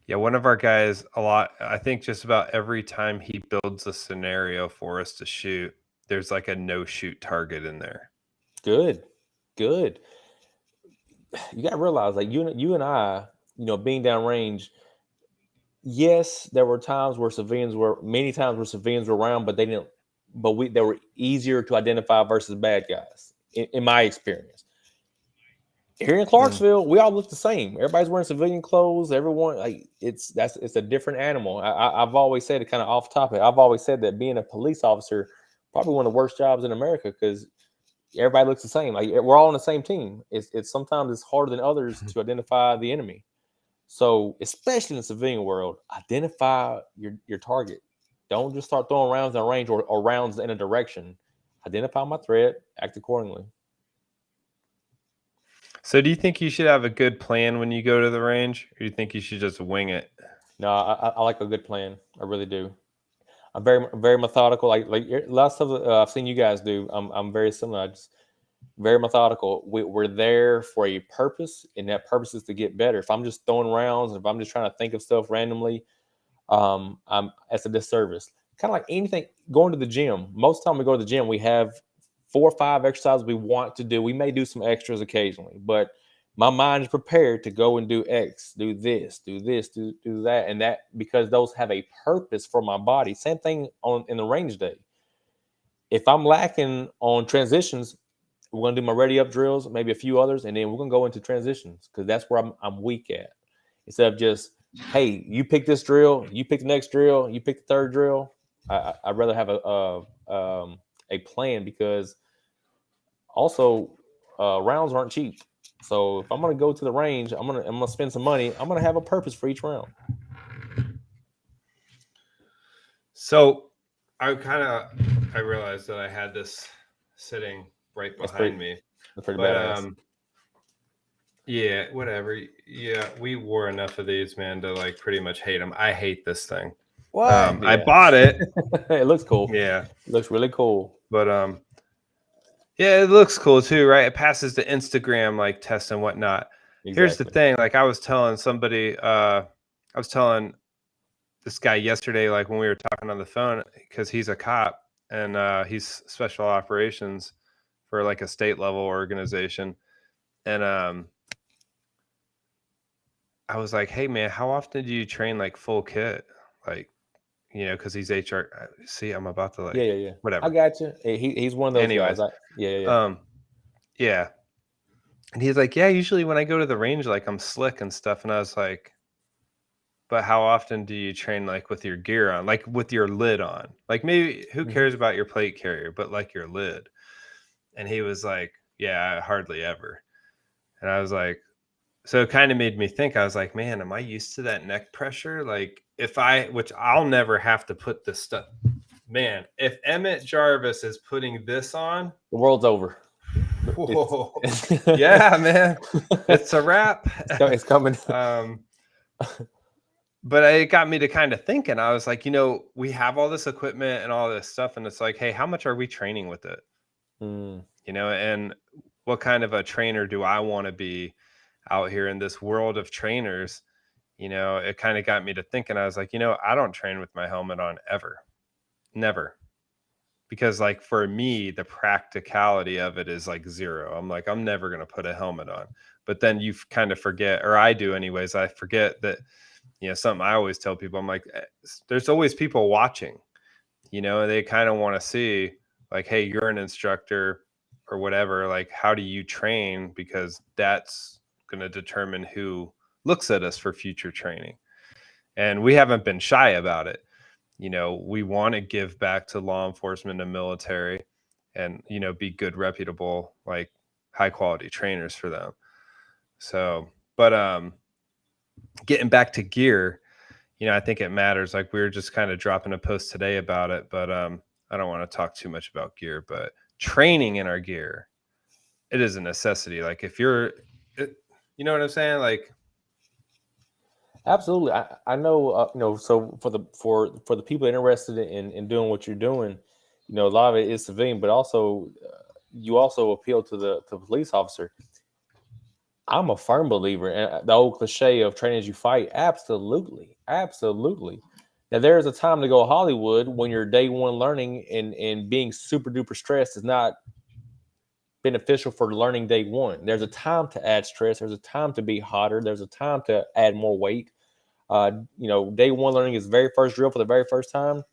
yeah, one of our guys I think just about every time he builds a scenario for us to shoot, there's like a no shoot target in there. Good. You got to realize, like you and I, being downrange. Yes, there were times where many times where civilians were around, but they were easier to identify versus bad guys, in my experience. Here in Clarksville, we all look the same. Everybody's wearing civilian clothes. Everyone, like it's a different animal. I've always said it, kind of off topic. I've always said that being a police officer probably one of the worst jobs in America because everybody looks the same. Like we're all on the same team. It's sometimes it's harder than others to identify the enemy. So especially in the civilian world, identify your target. Don't just start throwing rounds in range or rounds in a direction. Identify my threat, act accordingly. So do you think you should have a good plan when you go to the range, or do you think you should just wing it? No, I like a good plan. I really do. I'm very methodical. Like a lot of stuff I've seen you guys do. I'm very similar. I just very methodical. We're there for a purpose, and that purpose is to get better. If I'm just throwing rounds, if I'm just trying to think of stuff randomly, I'm that's a disservice. Kind of like anything going to the gym. Most of the time we go to the gym, we have 4 or 5 exercises we want to do. We may do some extras occasionally, but my mind is prepared to go and do X, do this, do that, and that because those have a purpose for my body. Same thing on in the range day. If I'm lacking on transitions, we're gonna do my ready up drills, maybe a few others, and then we're gonna go into transitions because that's where I'm weak at. Instead of just, hey, you pick this drill, you pick the next drill, you pick the third drill. I'd rather have a plan because also rounds aren't cheap. So if I'm gonna go to the range, I'm gonna spend some money. I'm gonna have a purpose for each round. So I realized that I had this sitting right behind me. That's pretty But badass. yeah, whatever. Yeah, we wore enough of these, man, to like pretty much hate them. I hate this thing. What? I bought it. It looks cool. Yeah. It looks really cool. But yeah, it looks cool too, right? It passes the Instagram like test and whatnot. Exactly. Here's the thing, like I was telling somebody, I was telling this guy yesterday, like when we were talking on the phone, because he's a cop and he's special operations for like a state level organization. And I was like, hey man, how often do you train like full kit? Like, you know, because he's HR. See, I'm about to like, Yeah. whatever. I got you. He's one of those Anyways, guys. Yeah. Yeah. And he's like, yeah, usually when I go to the range, like I'm slick and stuff. And I was like, but how often do you train like with your gear on, like with your lid on? Like maybe who cares about your plate carrier, but like your lid. And he was like, yeah, hardly ever. And I was like, so it kind of made me think, I was like, man, am I used to that neck pressure? Like which I'll never have to put this stuff. Man, if Emmett Jarvis is putting this on, the world's over. Whoa. Yeah, man. It's a wrap. It's coming. But it got me to kind of thinking. I was like, you know, we have all this equipment and all this stuff, and it's like, hey, how much are we training with it? You know, and what kind of a trainer do I want to be out here in this world of trainers? You know, it kind of got me to thinking. I was like, you know, I don't train with my helmet on ever. Never. Because like for me, the practicality of it is like zero. I'm like, I'm never going to put a helmet on. But then you kind of forget, or I do anyways, I forget that, you know, something I always tell people, I'm like, there's always people watching, you know, and they kind of want to see like, hey, you're an instructor or whatever. Like, how do you train? Because that's going to determine who looks at us for future training. And we haven't been shy about it. You know, we want to give back to law enforcement and military and, you know, be good, reputable, like high quality trainers for them. So, but getting back to gear, you know, I think it matters. Like we were just kind of dropping a post today about it, but I don't want to talk too much about gear, but training in our gear, it is a necessity. Like if you know what I'm saying? Like, absolutely. I know, you know, so for the people interested in doing what you're doing, you know, a lot of it is civilian, but also you also appeal to the police officer. I'm a firm believer in the old cliche of train as you fight. Absolutely. Now there's a time to go Hollywood when you're day one learning and being super duper stressed is not beneficial for learning day one. There's a time to add stress. There's a time to be hotter. There's a time to add more weight. You know, day one learning is very first drill for the very first time.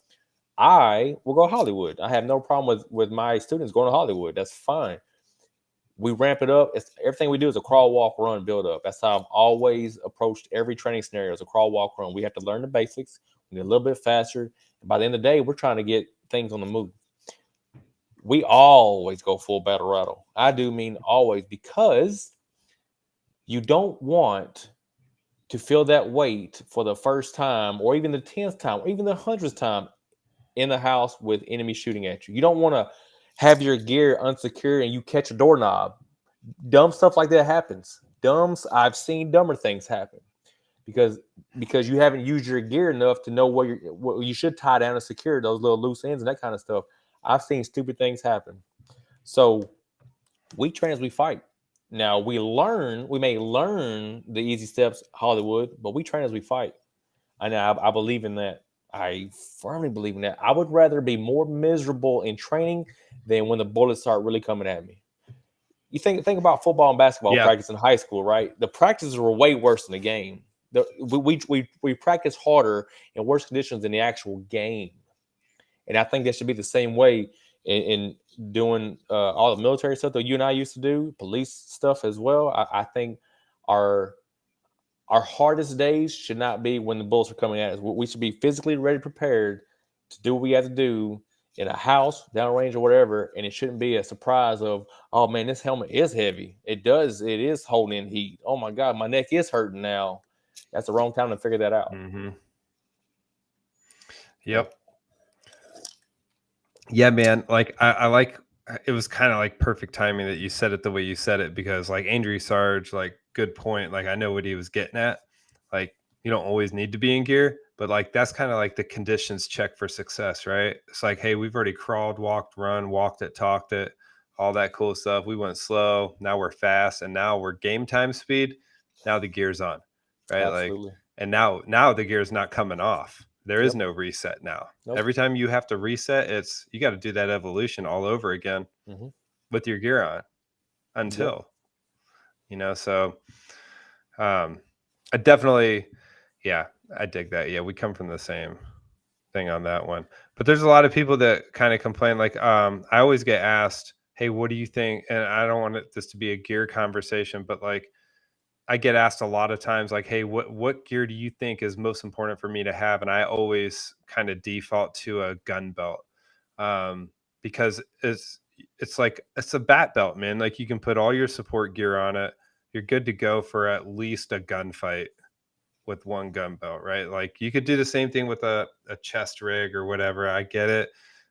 I will go Hollywood. I have no problem with my students going to Hollywood. That's fine. We ramp it up. Everything we do is a crawl, walk, run, build up. That's how I've always approached every training scenario is a crawl, walk, run. We have to learn the basics. We get a little bit faster. And by the end of the day, we're trying to get things on the move. We always go full battle rattle. I do mean always, because you don't want to feel that weight for the first time or even the 10th time or even the 100th time in the house with enemy shooting at you. You don't want to have your gear unsecure and you catch a doorknob. Dumb stuff like that happens. I've seen dumber things happen. because you haven't used your gear enough to know what you should tie down and secure those little loose ends and that kind of stuff. I've seen stupid things happen. So we train as we fight. Now we may learn the easy steps, Hollywood, but we train as we fight. And I believe in that. I firmly believe in that. I would rather be more miserable in training than when the bullets start really coming at me. You think about football and basketball practice in high school, right? The practices were way worse than the game. We practice harder in worse conditions than the actual game. And I think that should be the same way in doing all the military stuff that you and I used to do, police stuff as well. I think our hardest days should not be when the bullets are coming at us. We should be physically ready, prepared to do what we have to do in a house, downrange, or whatever. And it shouldn't be a surprise of, oh man, this helmet is heavy. It is holding in heat. Oh my God, my neck is hurting now. That's the wrong time to figure that out. Mm-hmm. Yep. Yeah, man. Like I like, it was kind of like perfect timing that you said it the way you said it, because like Andrew Sarge, like good point. Like I know what he was getting at. Like you don't always need to be in gear, but like that's kind of like the conditions check for success, right? It's like, hey, we've already crawled, walked, run, walked it, talked it, all that cool stuff. We went slow. Now we're fast, and now we're game time speed. Now the gear's on, right? Absolutely. Like, and now the gear's not coming off. There is no reset now. Nope. Every time you have to reset, you got to do that evolution all over again with your gear on until, so I definitely, I dig that. Yeah, we come from the same thing on that one. But there's a lot of people that kind of complain, like, I always get asked, hey, what do you think? And I don't want this to be a gear conversation, but like, I get asked a lot of times, like, hey, what gear do you think is most important for me to have? And I always kind of default to a gun belt, because it's like, it's a bat belt, man. Like you can put all your support gear on it. You're good to go for at least a gunfight with one gun belt, right? Like you could do the same thing with a chest rig or whatever. I get it.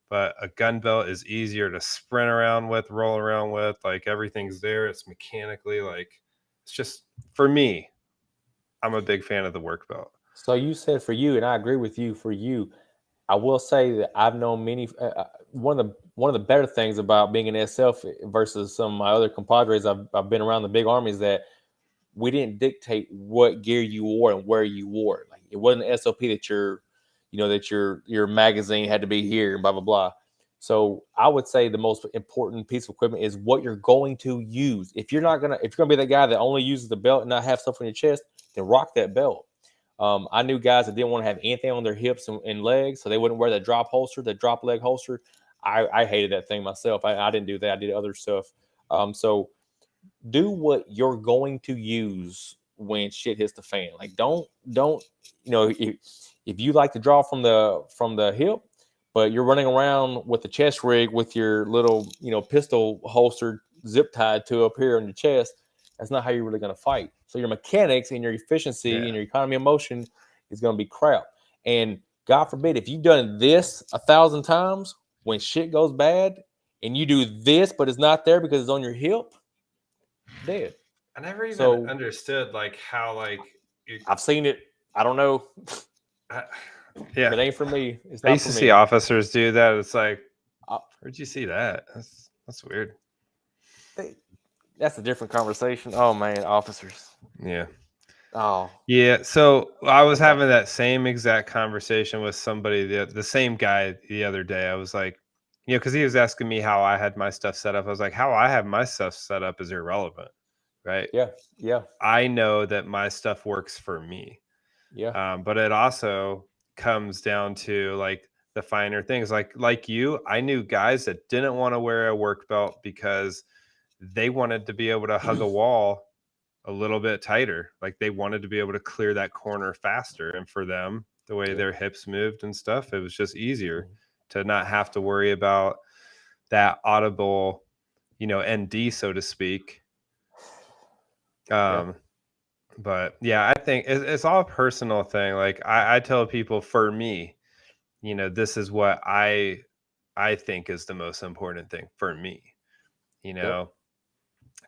But a gun belt is easier to sprint around with, roll around with. Like everything's there. It's mechanically like, it's just, for me, I'm a big fan of the work belt. So you said for you, and I agree with you. For you, I will say that I've known many. One of the better things about being an SF versus some of my other compadres I've been around the big armies, that we didn't dictate what gear you wore and where you wore it. Like it wasn't an SOP that your magazine had to be here and blah blah blah. So I would say the most important piece of equipment is what you're going to use. If you're gonna be that guy that only uses the belt and not have stuff on your chest, then rock that belt. I knew guys that didn't want to have anything on their hips and legs, so they wouldn't wear that drop holster, that drop leg holster. I hated that thing myself. I didn't do that. I did other stuff. So do what you're going to use when shit hits the fan. Like don't if you like to draw from the hip, but you're running around with the chest rig with your little pistol holster zip tied to up here on your chest, that's not how you're really going to fight. So your mechanics and your efficiency and your economy of motion is going to be crap. And God forbid, if you've done this 1,000 times, when shit goes bad and you do this, but it's not there because it's on your hip, dead. I never even understood like how I've seen it. I don't know. Yeah, it ain't for me. It's not. I used to see officers do that. It's like, where'd you see that? That's weird. That's a different conversation. Oh man, officers. Yeah. Oh yeah. So I was having that same exact conversation with somebody, the same guy the other day. I was like, because he was asking me how I had my stuff set up. I was like, how I have my stuff set up is irrelevant, right? Yeah. I know that my stuff works for me. Yeah. But it also comes down to like the finer things. Like you, I knew guys that didn't want to wear a work belt because they wanted to be able to hug a wall a little bit tighter. Like they wanted to be able to clear that corner faster. And for them, the way their hips moved and stuff, it was just easier to not have to worry about that audible, ND, so to speak. But yeah, I think it's all a personal thing. Like I tell people, for me, this is what I think is the most important thing for me,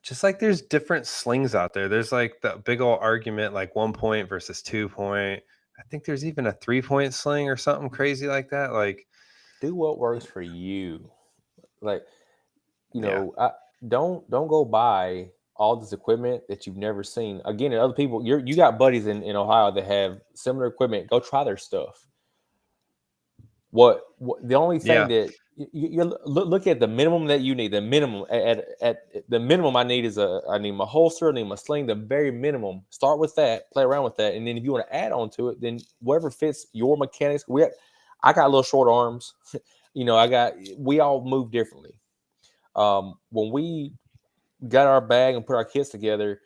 just like there's different slings out there. There's like the big old argument, like 1 point versus 2 point. I think there's even a 3-point sling or something crazy like that. Like, Do what works for you. Like, you yeah, know, don't go buy all this equipment that you've never seen. Again, and other people, you got buddies in Ohio that have similar equipment. Go try their stuff. What the only thing yeah, that you look at the minimum that you need. The minimum at the minimum I need is I need my holster, I need my sling. The very minimum. Start with that, play around with that, and then if you want to add on to it, then whatever fits your mechanics. I got little short arms. You know, we all move differently. When we got our bag and put our kits together,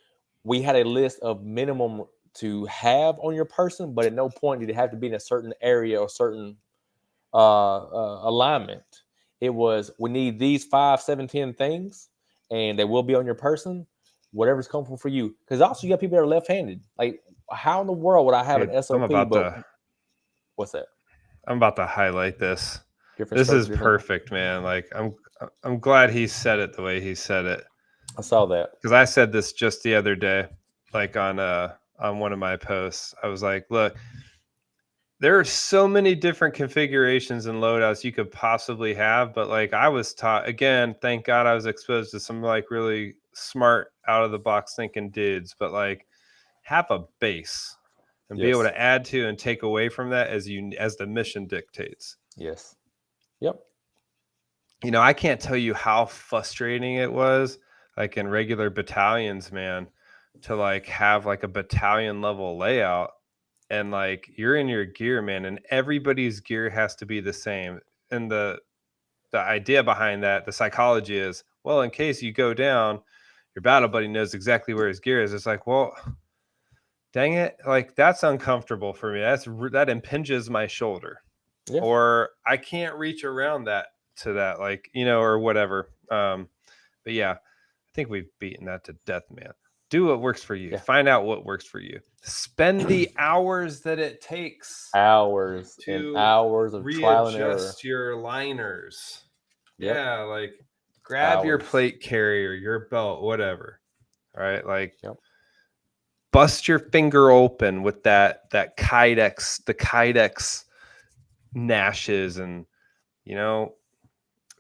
we had a list of minimum to have on your person, but at no point did it have to be in a certain area or certain alignment. It was, we need these 5, 7, 10 things, and they will be on your person, whatever's comfortable for you. Because also you got people that are left-handed. Like, how in the world would I have dude, an SOP? But what's that? I'm about to highlight this. Different This strokes, is different. perfect, man. Like, I'm glad he said it the way he said it. I saw that. Because I said this just the other day, like on one of my posts. I was like, look, there are so many different configurations and loadouts you could possibly have, but like I was taught, again, thank God I was exposed to some like really smart out of the box thinking dudes, but like have a base and be able Yes. to add to and take away from that as the mission dictates. Yes. Yep. You know, I can't tell you how frustrating it was, like in regular battalions, man, to like have like a battalion level layout and like you're in your gear, man, and everybody's gear has to be the same. And the idea behind that, the psychology is, well, in case you go down, your battle buddy knows exactly where his gear is. It's like, well, dang it, like that's uncomfortable for me. That impinges my shoulder, Yeah. or I can't reach around that to that, like, you know, or whatever. But yeah, I think we've beaten that to death, man. Do what works for you. Yeah. Find out what works for you. Spend the hours that it takes Hours and hours of trial and error. readjust your liners. Yep. Yeah, like grab your Hours. plate carrier, your belt, whatever. All right, like Yep. bust your finger open with that Kydex, the Kydex nashes, and you know,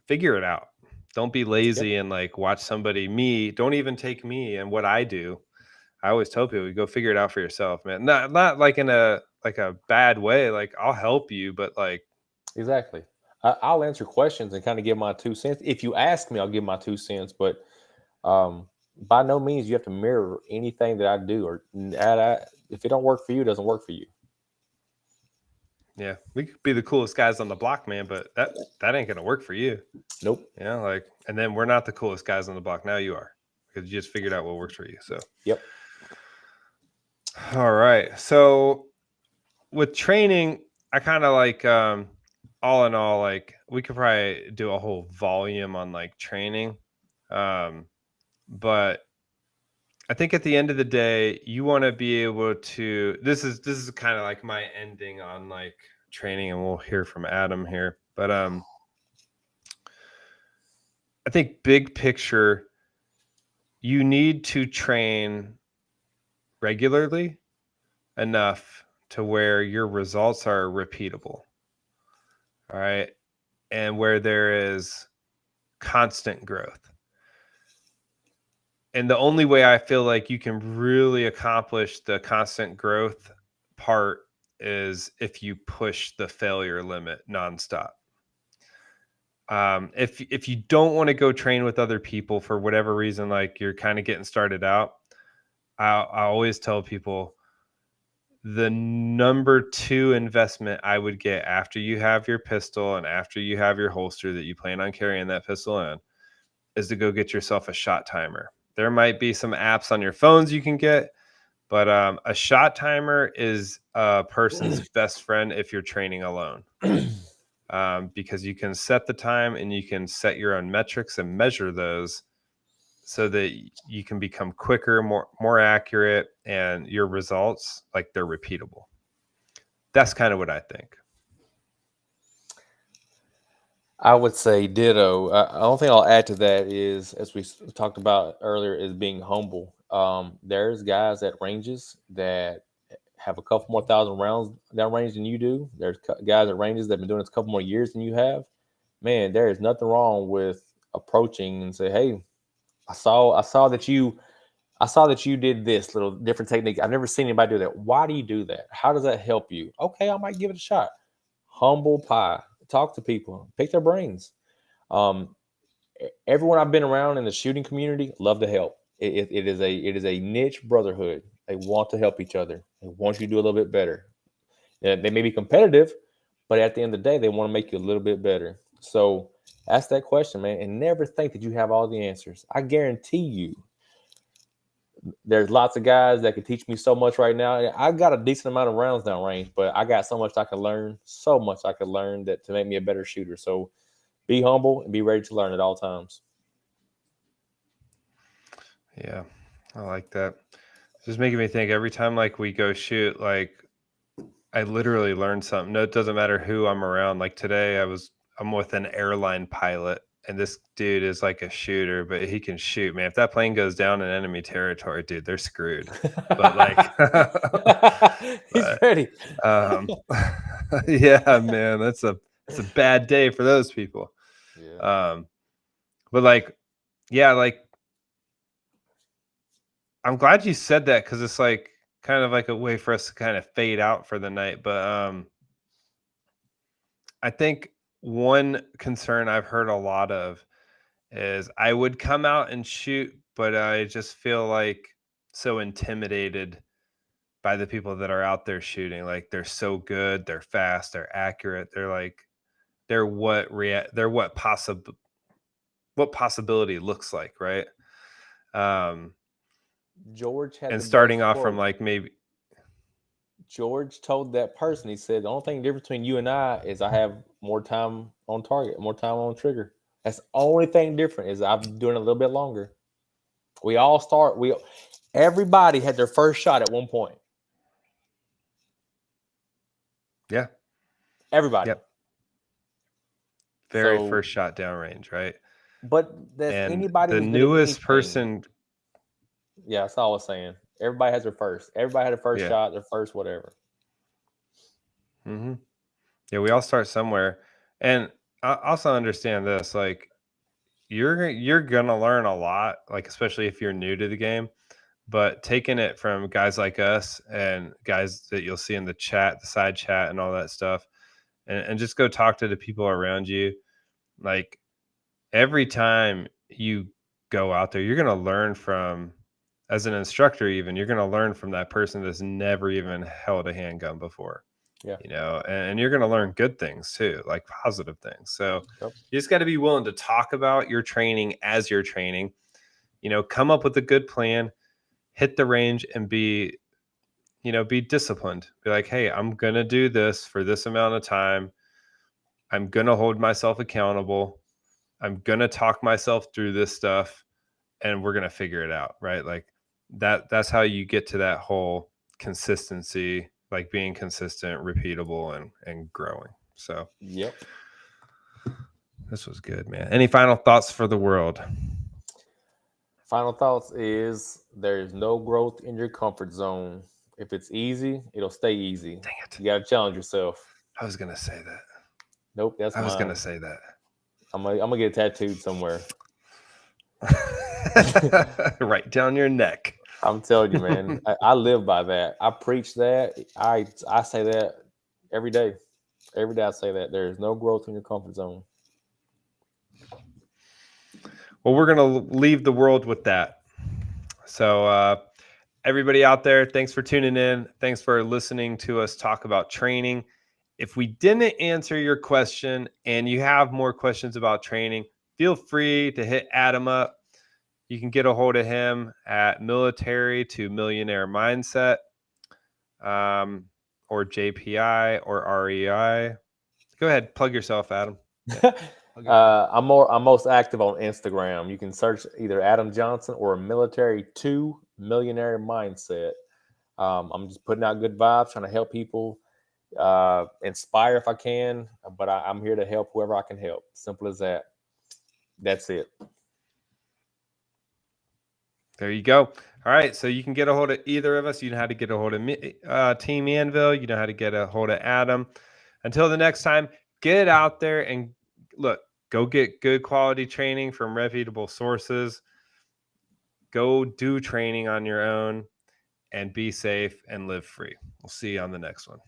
figure it out. Don't be lazy and like watch somebody. Don't even take me and what I do. I always tell people, go figure it out for yourself, man. Not like in a bad way. Like I'll help you, but like Exactly. I'll answer questions and kind of give my 2 cents. If you ask me, I'll give my 2 cents. But by no means you have to mirror anything that I do, or if it don't work for you, it doesn't work for you. yeah, we could be the coolest guys on the block, man, but that ain't gonna work for you. Nope. Yeah, like, and then we're not the coolest guys on the block. Now you are, because you just figured out what works for you. So Yep. All right. So with training, I kind of like all in all, like we could probably do a whole volume on like training. But I think at the end of the day, you want to be able to this is kind of like my ending on like training, and we'll hear from Adam here. But I think big picture, you need to train regularly enough to where your results are repeatable. All right. And where there is constant growth. And the only way I feel like you can really accomplish the constant growth part is if you push the failure limit nonstop. If you don't want to go train with other people for whatever reason, like you're kind of getting started out, I always tell people the number 2 investment I would get after you have your pistol and after you have your holster that you plan on carrying that pistol in is to go get yourself a shot timer. There might be some apps on your phones you can get, but a shot timer is a person's best friend if you're training alone. Because you can set the time and you can set your own metrics and measure those so that you can become quicker, more accurate, and your results, like, they're repeatable. That's kind of what I think. I would say ditto. The only thing I'll add to that is, as we talked about earlier, is being humble. There's guys at ranges that have a couple more thousand rounds down range than you do. There's guys at ranges that have been doing this a couple more years than you have. Man, there is nothing wrong with approaching and say, "Hey, I saw that you did this little different technique. I've never seen anybody do that. Why do you do that? How does that help you? Okay, I might give it a shot." Humble pie. Talk to people. Pick their brains. Um, Everyone I've been around in the shooting community love to help. It is a niche brotherhood. They want to help each other. They want you to do a little bit better. They may be competitive, but at the end of the day, they want to make you a little bit better. So ask that question, man, and never think that you have all the answers. I guarantee you, there's lots of guys that can teach me so much right now. I got a decent amount of rounds down range, but I got so much I can learn, so much I can learn that to make me a better shooter. So be humble and be ready to learn at all times. Yeah, I like that. It's just making me think every time like we go shoot, like I literally learned something. No, it doesn't matter who I'm around. Like today I'm with an airline pilot and this dude is like a shooter, but he can shoot, man. If that plane goes down in enemy territory, dude, they're screwed. But like He's but ready. yeah, man, that's a bad day for those people. Yeah. But like, yeah, like I'm glad you said that because it's like kind of like a way for us to kind of fade out for the night. But I think one concern I've heard a lot of is I would come out and shoot, but I just feel like so intimidated by the people that are out there shooting. Like they're so good, they're fast, they're accurate. They're like they're what possibility looks like, right? Um, George had and the starting best off from quote. like maybe George told that person, he said, the only thing different between you and I is I have more time on target, more time on trigger. That's the only thing different is I'm doing it a little bit longer. Everybody had their first shot at one point. yeah. Everybody. Yep. Very So, first shot downrange, right? but that's And anybody the who's good at newest anything. person, Yeah, that's all I was saying. Everybody has their first. Everybody had a first yeah. shot, their first whatever. Hmm. Yeah, we all start somewhere. And I also understand this, like you're gonna learn a lot, like especially if you're new to the game. But taking it from guys like us and guys that you'll see in the chat, the side chat, and all that stuff, and just go talk to the people around you. Like every time you go out there, you're going to learn from, as an instructor, even you're going to learn from that person that's never even held a handgun before. Yeah. And you're going to learn good things too, like positive things. So Yep. you just got to be willing to talk about your training as you're training, come up with a good plan, hit the range, and be disciplined. Be like, hey, I'm going to do this for this amount of time. I'm going to hold myself accountable. I'm going to talk myself through this stuff and we're going to figure it out. Right. Like that's how you get to that whole consistency, like being consistent, repeatable, and growing. So Yep. this was good, man. Any final thoughts for the world? Final thoughts is there is no growth in your comfort zone. If it's easy, it'll stay easy. Dang it. You got to challenge yourself. I was going to say that. Nope, that's I was mine. going to say that. I'm gonna get tattooed somewhere. Right down your neck. I'm telling you, man. I live by that. I preach that. I say that every day. Every day I say that there is no growth in your comfort zone. Well, we're going to leave the world with that. So, everybody out there, thanks for tuning in. Thanks for listening to us talk about training. If we didn't answer your question and you have more questions about training, feel free to hit Adam up. You can get a hold of him at Military to Millionaire Mindset, or JPI or REI. Go ahead, plug yourself, Adam. Yeah. I'm most active on Instagram. You can search either Adam Johnson or Military to Millionaire Mindset. I'm just putting out good vibes, trying to help people inspire if I can, but I'm here to help whoever I can help. Simple as that. That's it. There you go. All right. So you can get a hold of either of us. You know how to get a hold of me, Team Anvil. You know how to get a hold of Adam. Until the next time, get out there and look, go get good quality training from reputable sources. Go do training on your own and be safe and live free. We'll see you on the next one.